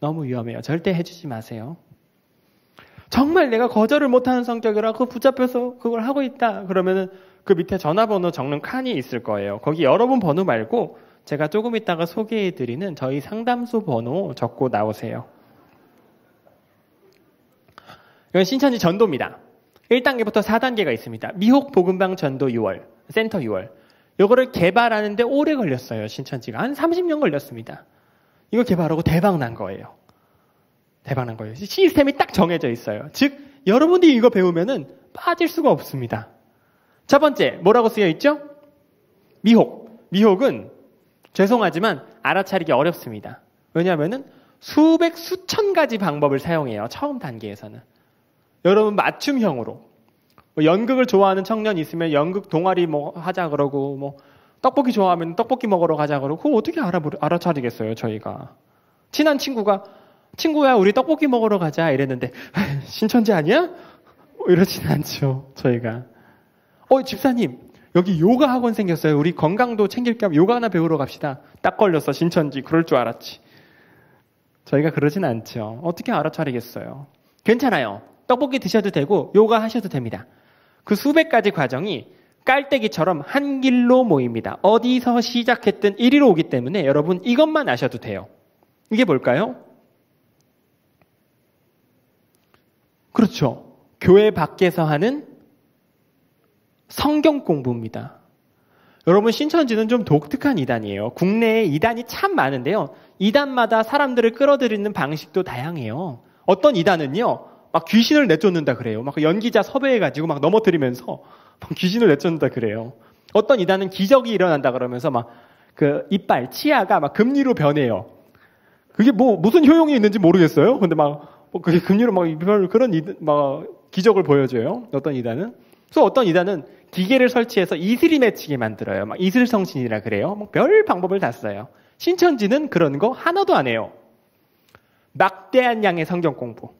너무 위험해요. 절대 해주지 마세요. 정말 내가 거절을 못하는 성격이라 그 붙잡혀서 그걸 하고 있다. 그러면은 그 밑에 전화번호 적는 칸이 있을 거예요. 거기 여러분 번호 말고 제가 조금 있다가 소개해드리는 저희 상담소 번호 적고 나오세요. 이건 신천지 전도입니다. 1단계부터 4단계가 있습니다. 미혹 복음방 전도 6월, 센터 6월. 이거를 개발하는데 오래 걸렸어요. 신천지가. 한 30년 걸렸습니다. 이거 개발하고 대박 난 거예요. 대박 난 거예요. 시스템이 딱 정해져 있어요. 즉, 여러분들이 이거 배우면은 빠질 수가 없습니다. 첫 번째, 뭐라고 쓰여 있죠? 미혹. 미혹은 죄송하지만 알아차리기 어렵습니다. 왜냐하면은 수백, 수천 가지 방법을 사용해요. 처음 단계에서는. 여러분 맞춤형으로. 연극을 좋아하는 청년이 있으면 연극 동아리 뭐 하자 그러고, 뭐 떡볶이 좋아하면 떡볶이 먹으러 가자 그러고, 그거 어떻게 알아차리겠어요, 저희가. 친한 친구가, 친구야, 우리 떡볶이 먹으러 가자 이랬는데, 신천지 아니야? 이러진 않죠, 저희가. 집사님, 여기 요가 학원 생겼어요. 우리 건강도 챙길 겸 요가 하나 배우러 갑시다. 딱 걸렸어, 신천지. 그럴 줄 알았지. 저희가 그러진 않죠. 어떻게 알아차리겠어요? 괜찮아요. 떡볶이 드셔도 되고 요가 하셔도 됩니다. 그 수백 가지 과정이 깔때기처럼 한 길로 모입니다. 어디서 시작했든 이리로 오기 때문에 여러분 이것만 아셔도 돼요. 이게 뭘까요? 그렇죠. 교회 밖에서 하는 성경 공부입니다. 여러분 신천지는 좀 독특한 이단이에요. 국내에 이단이 참 많은데요. 이단마다 사람들을 끌어들이는 방식도 다양해요. 어떤 이단은요. 막 귀신을 내쫓는다 그래요. 막 연기자 섭외해가지고 막 넘어뜨리면서 막 귀신을 내쫓는다 그래요. 어떤 이단은 기적이 일어난다 그러면서 막 그 이빨, 치아가 막 금리로 변해요. 그게 뭐 무슨 효용이 있는지 모르겠어요. 근데 막 그게 금리로 막 그런 막 기적을 보여줘요. 어떤 이단은. 그래서 어떤 이단은 기계를 설치해서 이슬이 맺히게 만들어요. 막 이슬성신이라 그래요. 막 별 방법을 다 써요. 신천지는 그런 거 하나도 안 해요. 막대한 양의 성경 공부.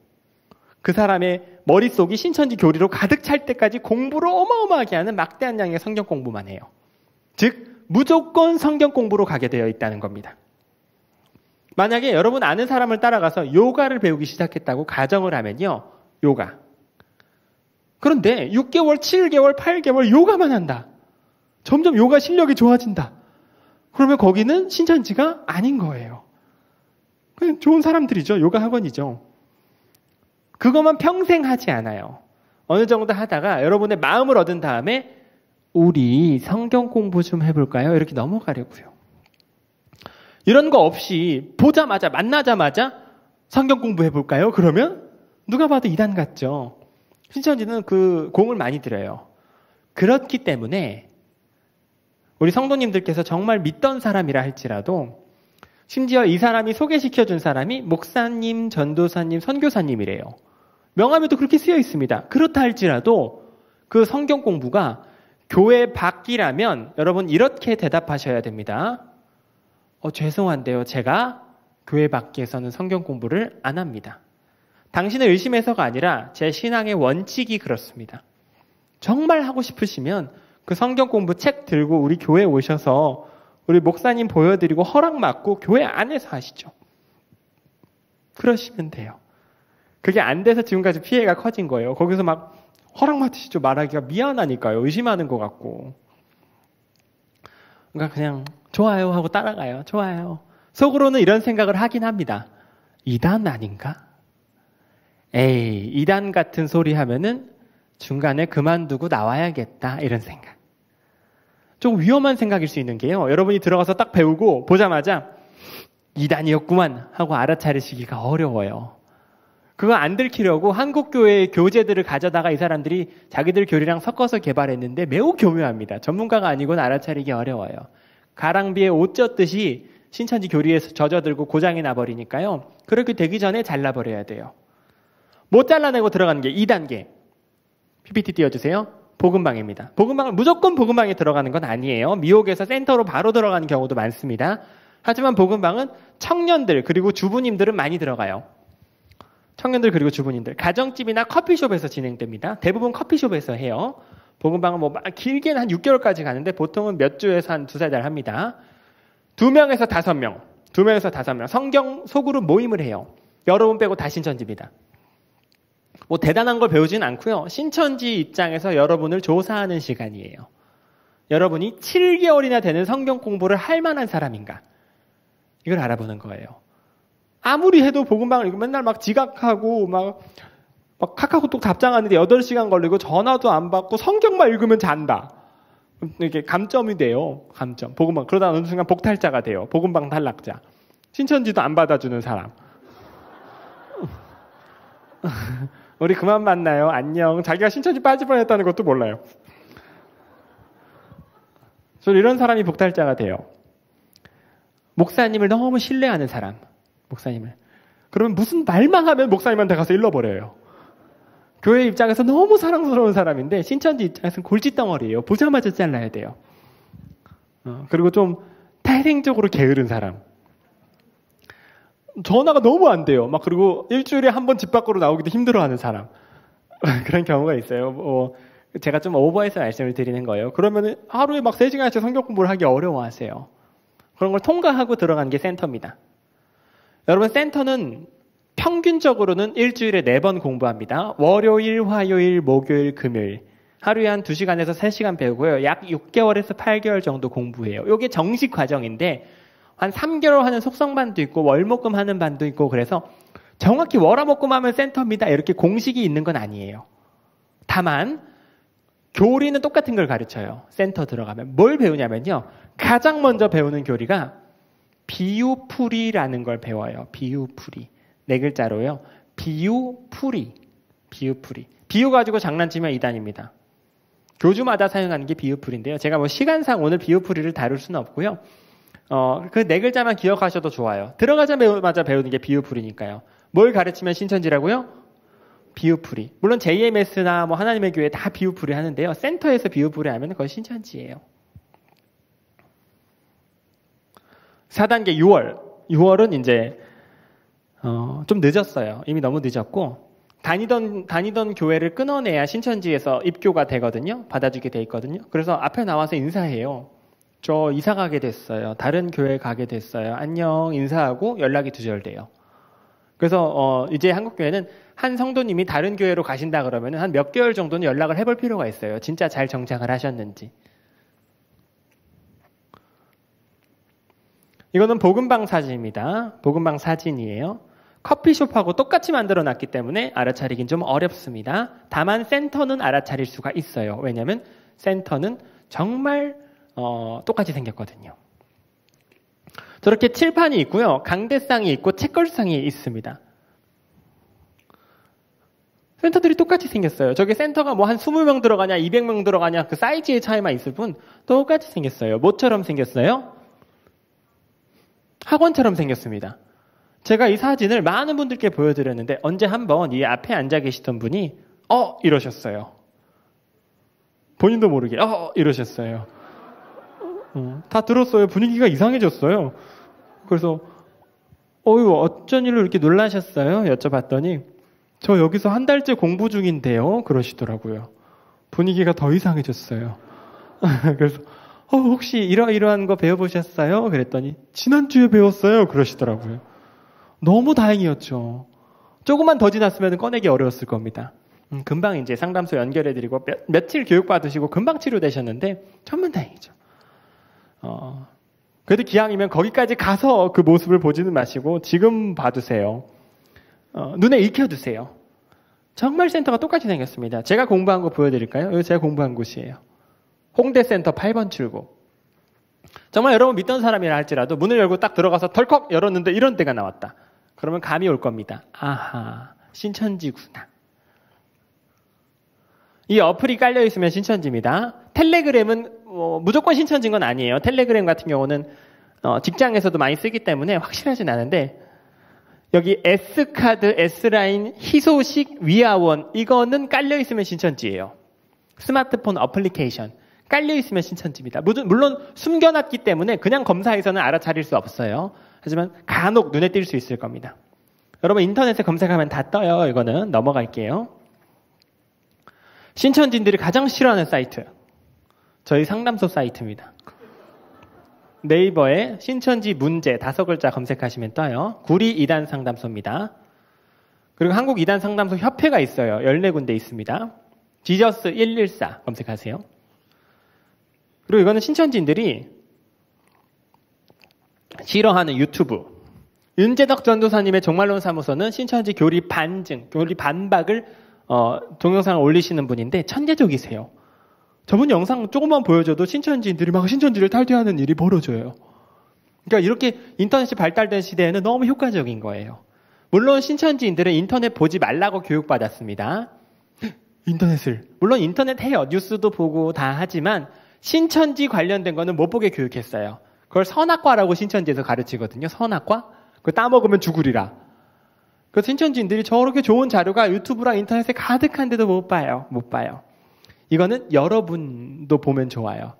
그 사람의 머릿속이 신천지 교리로 가득 찰 때까지 공부를 어마어마하게 하는 막대한 양의 성경 공부만 해요. 즉 무조건 성경 공부로 가게 되어 있다는 겁니다. 만약에 여러분 아는 사람을 따라가서 요가를 배우기 시작했다고 가정을 하면요. 요가. 그런데 6개월, 7개월, 8개월 요가만 한다. 점점 요가 실력이 좋아진다. 그러면 거기는 신천지가 아닌 거예요. 그냥 좋은 사람들이죠. 요가 학원이죠. 그것만 평생 하지 않아요. 어느 정도 하다가 여러분의 마음을 얻은 다음에 우리 성경 공부 좀 해볼까요? 이렇게 넘어가려고요. 이런 거 없이 보자마자 만나자마자 성경 공부 해볼까요? 그러면 누가 봐도 이단 같죠. 신천지는 그 공을 많이 들여요. 그렇기 때문에 우리 성도님들께서 정말 믿던 사람이라 할지라도 심지어 이 사람이 소개시켜준 사람이 목사님, 전도사님, 선교사님이래요. 명함에도 그렇게 쓰여 있습니다. 그렇다 할지라도 그 성경 공부가 교회 밖이라면 여러분 이렇게 대답하셔야 됩니다. 죄송한데요. 제가 교회 밖에서는 성경 공부를 안 합니다. 당신을 의심해서가 아니라 제 신앙의 원칙이 그렇습니다. 정말 하고 싶으시면 그 성경 공부 책 들고 우리 교회에 오셔서 우리 목사님 보여드리고 허락 받고 교회 안에서 하시죠. 그러시면 돼요. 그게 안 돼서 지금까지 피해가 커진 거예요. 거기서 막 허락 맡으시죠. 말하기가 미안하니까요. 의심하는 것 같고. 그러니까 그냥 좋아요 하고 따라가요. 좋아요. 속으로는 이런 생각을 하긴 합니다. 이단 아닌가? 에이, 이단 같은 소리 하면은 중간에 그만두고 나와야겠다. 이런 생각. 좀 위험한 생각일 수 있는 게요. 여러분이 들어가서 딱 배우고 보자마자 이단이었구만 하고 알아차리시기가 어려워요. 그거 안 들키려고 한국교회의 교재들을 가져다가 이 사람들이 자기들 교리랑 섞어서 개발했는데 매우 교묘합니다. 전문가가 아니고는 알아차리기 어려워요. 가랑비에 옷 젖듯이 신천지 교리에서 젖어들고 고장이 나버리니까요. 그렇게 되기 전에 잘라버려야 돼요. 못 잘라내고 들어가는 게 2단계. PPT 띄워주세요. 복음방입니다. 복음방을 무조건 복음방에 들어가는 건 아니에요. 미혹에서 센터로 바로 들어가는 경우도 많습니다. 하지만 복음방은 청년들 그리고 주부님들은 많이 들어가요. 청년들 그리고 주부님들. 가정집이나 커피숍에서 진행됩니다. 대부분 커피숍에서 해요. 복음방은 뭐 길게는 한 6개월까지 가는데 보통은 몇 주에서 한 2-3달 합니다. 2명에서 5명. 2명에서 5명. 성경 소그룹 모임을 해요. 여러분 빼고 다 신천지입니다. 뭐 대단한 걸 배우진 않고요. 신천지 입장에서 여러분을 조사하는 시간이에요. 여러분이 7개월이나 되는 성경 공부를 할 만한 사람인가? 이걸 알아보는 거예요. 아무리 해도 복음방을 읽고 맨날 막 지각하고 막 카카오톡 답장하는데 8시간 걸리고 전화도 안 받고 성경만 읽으면 잔다. 이게 감점이 돼요. 감점. 복음방. 그러다 어느 순간 복탈자가 돼요. 복음방 탈락자. 신천지도 안 받아주는 사람. 우리 그만 만나요. 안녕. 자기가 신천지 빠질 뻔했다는 것도 몰라요. 저는 이런 사람이 복탈자가 돼요. 목사님을 너무 신뢰하는 사람. 목사님을. 그러면 무슨 말만 하면 목사님한테 가서 일러버려요. 교회 입장에서 너무 사랑스러운 사람인데 신천지 입장에서는 골칫덩어리예요. 보자마자 잘라야 돼요. 그리고 좀 태생적으로 게으른 사람. 전화가 너무 안 돼요. 막 그리고 일주일에 한 번 집 밖으로 나오기도 힘들어하는 사람. 그런 경우가 있어요. 제가 좀 오버해서 말씀을 드리는 거예요. 그러면 하루에 막 3시간씩 성경 공부를 하기 어려워하세요. 그런 걸 통과하고 들어가는 게 센터입니다. 여러분, 센터는 평균적으로는 일주일에 4번 공부합니다. 월요일, 화요일, 목요일, 금요일. 하루에 한 2시간에서 3시간 배우고요. 약 6개월에서 8개월 정도 공부해요. 이게 정식 과정인데 한 3개월 하는 속성반도 있고 월목금 하는 반도 있고 그래서 정확히 월화목금 하면 센터입니다. 이렇게 공식이 있는 건 아니에요. 다만 교리는 똑같은 걸 가르쳐요. 센터 들어가면. 뭘 배우냐면요. 가장 먼저 배우는 교리가 비유풀이라는 걸 배워요. 비유풀이. 4글자로요. 비유풀이. 비유풀이. 비유 가지고 장난치면 이단입니다. 교주마다 사용하는 게 비유풀인데요. 제가 뭐 시간상 오늘 비유풀이를 다룰 수는 없고요. 그 4글자만 기억하셔도 좋아요. 들어가자마자 배우는 게 비유풀이니까요. 뭘 가르치면 신천지라고요? 비유풀이. 물론 JMS나 뭐 하나님의 교회 다 비유풀이 하는데요. 센터에서 비유풀이 하면 그건 신천지예요. 4단계 6월. 6월은 이제 좀 늦었어요. 이미 너무 늦었고 다니던 교회를 끊어내야 신천지에서 입교가 되거든요. 받아주게 돼 있거든요. 그래서 앞에 나와서 인사해요. 저 이사 가게 됐어요. 다른 교회 가게 됐어요. 안녕 인사하고 연락이 두절돼요. 그래서 이제 한국교회는 한 성도님이 다른 교회로 가신다 그러면 한 몇 개월 정도는 연락을 해볼 필요가 있어요. 진짜 잘 정착을 하셨는지. 이거는 복음방 사진입니다. 복음방 사진이에요. 커피숍하고 똑같이 만들어놨기 때문에 알아차리긴 좀 어렵습니다. 다만 센터는 알아차릴 수가 있어요. 왜냐하면 센터는 정말 똑같이 생겼거든요. 저렇게 칠판이 있고요. 강대상이 있고 책걸상이 있습니다. 센터들이 똑같이 생겼어요. 저게 센터가 뭐 한 20명 들어가냐 200명 들어가냐 그 사이즈의 차이만 있을 뿐 똑같이 생겼어요. 뭐처럼 생겼어요? 학원처럼 생겼습니다. 제가 이 사진을 많은 분들께 보여드렸는데 언제 한번 이 앞에 앉아 계시던 분이 이러셨어요. 본인도 모르게 이러셨어요. 다 들었어요. 분위기가 이상해졌어요. 그래서 어쩐 일로 이렇게 놀라셨어요? 여쭤봤더니 저 여기서 한 달째 공부 중인데요. 그러시더라고요. 분위기가 더 이상해졌어요. 그래서 혹시 이러한 거 배워보셨어요? 그랬더니 지난주에 배웠어요. 그러시더라고요. 너무 다행이었죠. 조금만 더 지났으면 꺼내기 어려웠을 겁니다. 금방 이제 상담소 연결해드리고 며칠 교육받으시고 금방 치료되셨는데 천만다행이죠. 그래도 기왕이면 거기까지 가서 그 모습을 보지는 마시고 지금 봐두세요. 눈에 익혀두세요. 정말 센터가 똑같이 생겼습니다. 제가 공부한 거 보여드릴까요? 이거 제가 공부한 곳이에요. 홍대센터 8번 출구. 정말 여러분 믿던 사람이라 할지라도 문을 열고 딱 들어가서 덜컥 열었는데 이런 때가 나왔다. 그러면 감이 올 겁니다. 아하, 신천지구나. 이 어플이 깔려있으면 신천지입니다. 텔레그램은 무조건 신천지인 건 아니에요. 텔레그램 같은 경우는 직장에서도 많이 쓰기 때문에 확실하진 않은데 여기 S카드, S라인, 희소식, 위아원 이거는 깔려있으면 신천지예요. 스마트폰 어플리케이션 깔려있으면 신천지입니다. 물론 숨겨놨기 때문에 그냥 검사해서는 알아차릴 수 없어요. 하지만 간혹 눈에 띌 수 있을 겁니다. 여러분 인터넷에 검색하면 다 떠요. 이거는 넘어갈게요. 신천지인들이 가장 싫어하는 사이트. 저희 상담소 사이트입니다. 네이버에 신천지 문제 5글자 검색하시면 떠요. 구리 2단 상담소입니다. 그리고 한국 이단 상담소 협회가 있어요. 14군데 있습니다. 지저스 114 검색하세요. 그리고 이거는 신천지인들이 싫어하는 유튜브. 윤재덕 전도사님의 종말론 사무소는 신천지 교리 반증, 교리 반박을 동영상을 올리시는 분인데 천재적이세요. 저분 영상 조금만 보여줘도 신천지인들이 막 신천지를 탈퇴하는 일이 벌어져요. 그러니까 이렇게 인터넷이 발달된 시대에는 너무 효과적인 거예요. 물론 신천지인들은 인터넷 보지 말라고 교육받았습니다. 물론 인터넷 해요. 뉴스도 보고 다 하지만 신천지 관련된 거는 못 보게 교육했어요. 그걸 선악과라고 신천지에서 가르치거든요. 선악과? 그거 따먹으면 죽으리라. 그래서 신천지인들이 저렇게 좋은 자료가 유튜브랑 인터넷에 가득한데도 못 봐요. 이거는 여러분도 보면 좋아요.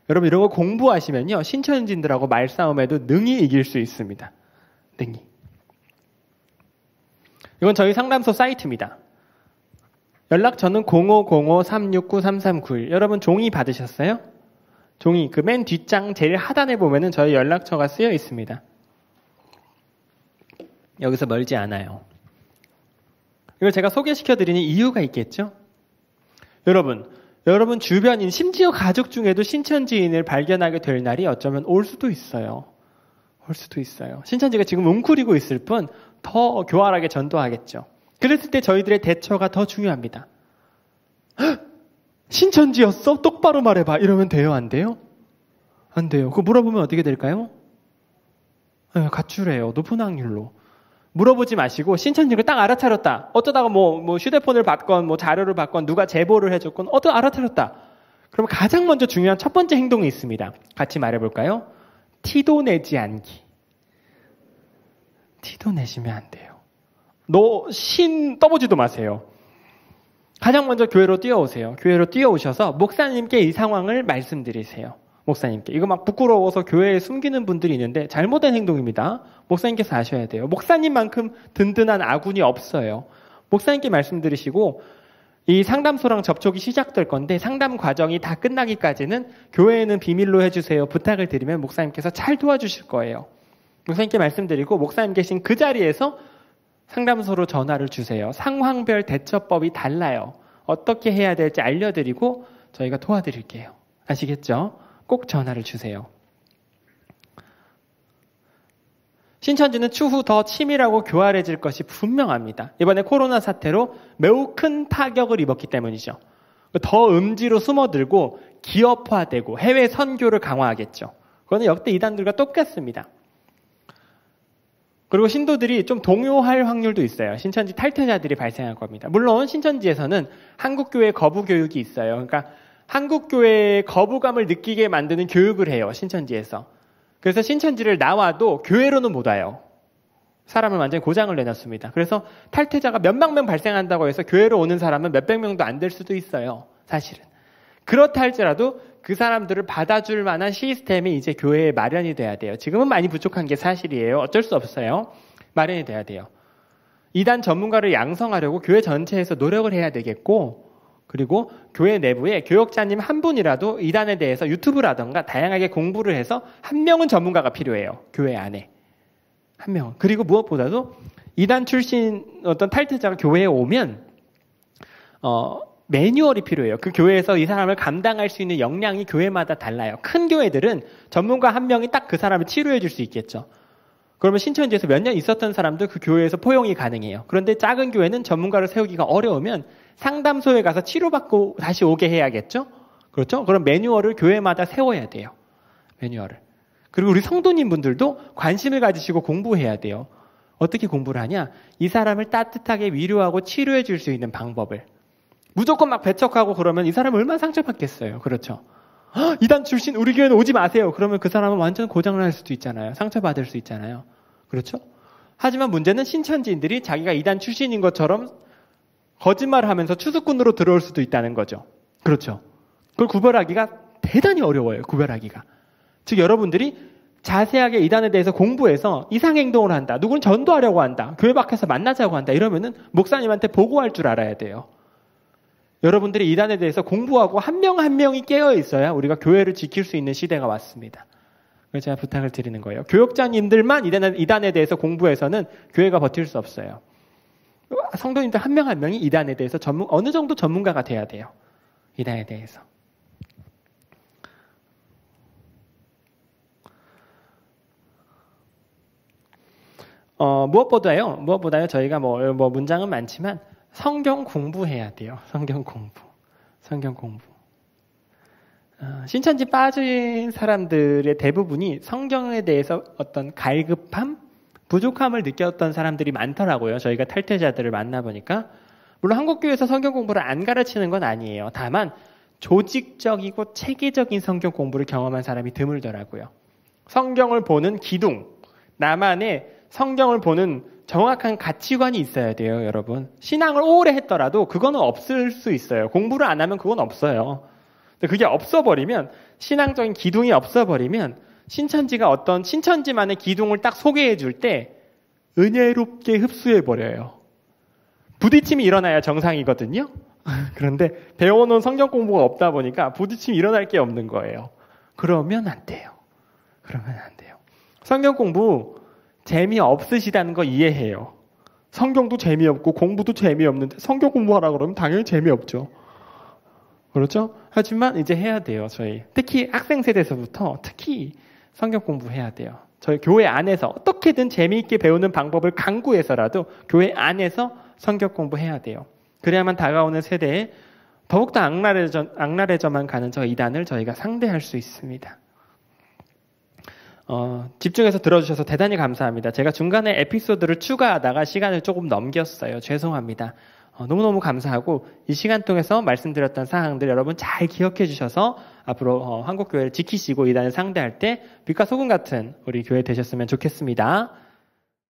여러분 이런 거 공부하시면요. 신천지인들하고 말싸움에도 능히 이길 수 있습니다. 능히. 이건 저희 상담소 사이트입니다. 연락처는 0505-369-3391. 여러분 종이 받으셨어요? 종이 그 맨 뒷장 제일 하단에 보면은 저희 연락처가 쓰여 있습니다. 여기서 멀지 않아요. 이걸 제가 소개시켜드리는 이유가 있겠죠? 여러분 주변인 심지어 가족 중에도 신천지인을 발견하게 될 날이 어쩌면 올 수도 있어요. 신천지가 지금 웅크리고 있을 뿐 더 교활하게 전도하겠죠. 그랬을 때 저희들의 대처가 더 중요합니다. 신천지였어? 똑바로 말해봐. 이러면 돼요? 안 돼요? 안 돼요. 그거 물어보면 어떻게 될까요? 가출해요. 높은 확률로. 물어보지 마시고 신천지를 딱 알아차렸다. 어쩌다가 뭐 휴대폰을 받건 뭐 자료를 받건 누가 제보를 해줬건 알아차렸다. 그럼 가장 먼저 중요한 첫 번째 행동이 있습니다. 같이 말해볼까요? 티도 내지 않기. 티도 내시면 안 돼요. 떠보지도 마세요. 가장 먼저 교회로 뛰어오세요. 교회로 뛰어오셔서 목사님께 이 상황을 말씀드리세요. 목사님께. 이거 막 부끄러워서 교회에 숨기는 분들이 있는데 잘못된 행동입니다. 목사님께서 아셔야 돼요. 목사님만큼 든든한 아군이 없어요. 목사님께 말씀드리시고 이 상담소랑 접촉이 시작될 건데 상담 과정이 다 끝나기까지는 교회에는 비밀로 해주세요. 부탁을 드리면 목사님께서 잘 도와주실 거예요. 목사님께 말씀드리고 목사님 계신 그 자리에서 상담소로 전화를 주세요. 상황별 대처법이 달라요. 어떻게 해야 될지 알려드리고 저희가 도와드릴게요. 아시겠죠? 꼭 전화를 주세요. 신천지는 추후 더 치밀하고 교활해질 것이 분명합니다. 이번에 코로나 사태로 매우 큰 타격을 입었기 때문이죠. 더 음지로 숨어들고 기업화되고 해외 선교를 강화하겠죠. 그거는 역대 이단들과 똑같습니다. 그리고 신도들이 좀 동요할 확률도 있어요. 신천지 탈퇴자들이 발생할 겁니다. 물론 신천지에서는 한국교회 거부 교육이 있어요. 그러니까 한국교회의 거부감을 느끼게 만드는 교육을 해요. 신천지에서. 그래서 신천지를 나와도 교회로는 못 와요. 사람을 완전히 고장을 내놨습니다. 그래서 탈퇴자가 몇만 명 발생한다고 해서 교회로 오는 사람은 몇백 명도 안 될 수도 있어요. 사실은. 그렇다 할지라도 그 사람들을 받아줄 만한 시스템이 이제 교회에 마련이 돼야 돼요. 지금은 많이 부족한 게 사실이에요. 어쩔 수 없어요. 마련이 돼야 돼요. 이단 전문가를 양성하려고 교회 전체에서 노력을 해야 되겠고, 그리고 교회 내부에 교역자님 한 분이라도 이단에 대해서 유튜브라던가 다양하게 공부를 해서 한 명은 전문가가 필요해요. 교회 안에. 한 명은. 그리고 무엇보다도 이단 출신 어떤 탈퇴자가 교회에 오면 매뉴얼이 필요해요. 그 교회에서 이 사람을 감당할 수 있는 역량이 교회마다 달라요. 큰 교회들은 전문가 한 명이 딱 그 사람을 치료해 줄 수 있겠죠. 그러면 신천지에서 몇 년 있었던 사람도 그 교회에서 포용이 가능해요. 그런데 작은 교회는 전문가를 세우기가 어려우면 상담소에 가서 치료받고 다시 오게 해야겠죠? 그렇죠? 그럼 매뉴얼을 교회마다 세워야 돼요. 매뉴얼을. 그리고 우리 성도님 분들도 관심을 가지시고 공부해야 돼요. 어떻게 공부를 하냐? 이 사람을 따뜻하게 위로하고 치료해 줄 수 있는 방법을. 무조건 막 배척하고 그러면 이 사람은 얼마나 상처받겠어요. 그렇죠? 이단 출신 우리 교회는 오지 마세요. 그러면 그 사람은 완전 고장을 날 수도 있잖아요. 상처받을 수 있잖아요. 그렇죠? 하지만 문제는 신천지인들이 자기가 이단 출신인 것처럼 거짓말을 하면서 추수꾼으로 들어올 수도 있다는 거죠. 그렇죠? 그걸 구별하기가 대단히 어려워요. 구별하기가. 즉 여러분들이 자세하게 이단에 대해서 공부해서 이상행동을 한다. 누구는 전도하려고 한다. 교회 밖에서 만나자고 한다. 이러면은 목사님한테 보고할 줄 알아야 돼요. 여러분들이 이단에 대해서 공부하고 한 명 한 명이 깨어 있어야 우리가 교회를 지킬 수 있는 시대가 왔습니다. 그래서 제가 부탁을 드리는 거예요. 교역자님들만 이단에 대해서 공부해서는 교회가 버틸 수 없어요. 성도님들 한 명 한 명이 이단에 대해서 어느 정도 전문가가 돼야 돼요. 이단에 대해서. 무엇보다요, 저희가 뭐 문장은 많지만 성경 공부해야 돼요. 성경 공부. 신천지 빠진 사람들의 대부분이 성경에 대해서 어떤 갈급함, 부족함을 느꼈던 사람들이 많더라고요. 저희가 탈퇴자들을 만나보니까. 물론 한국교회에서 성경 공부를 안 가르치는 건 아니에요. 다만 조직적이고 체계적인 성경 공부를 경험한 사람이 드물더라고요. 성경을 보는 기둥, 나만의 성경을 보는 정확한 가치관이 있어야 돼요, 여러분. 신앙을 오래 했더라도 그거는 없을 수 있어요. 공부를 안 하면 그건 없어요. 근데 그게 없어버리면, 신앙적인 기둥이 없어버리면 신천지가 어떤 신천지만의 기둥을 딱 소개해 줄 때 은혜롭게 흡수해버려요. 부딪힘이 일어나야 정상이거든요. 그런데 배워놓은 성경 공부가 없다 보니까 부딪힘이 일어날 게 없는 거예요. 그러면 안 돼요. 성경 공부 재미없으시다는 거 이해해요. 성경도 재미없고 공부도 재미없는데 성경 공부하라 그러면 당연히 재미없죠. 그렇죠? 하지만 이제 해야 돼요, 저희. 특히 학생 세대에서부터 특히 성경 공부해야 돼요. 저희 교회 안에서 어떻게든 재미있게 배우는 방법을 강구해서라도 교회 안에서 성경 공부해야 돼요. 그래야만 다가오는 세대에 더욱더 악랄해져만 가는 저 이단을 저희가 상대할 수 있습니다. 집중해서 들어주셔서 대단히 감사합니다. 제가 중간에 에피소드를 추가하다가 시간을 조금 넘겼어요. 죄송합니다. 너무너무 감사하고 이 시간 통해서 말씀드렸던 사항들 여러분 잘 기억해 주셔서 앞으로 한국교회를 지키시고 이단을 상대할 때 빛과 소금 같은 우리 교회 되셨으면 좋겠습니다.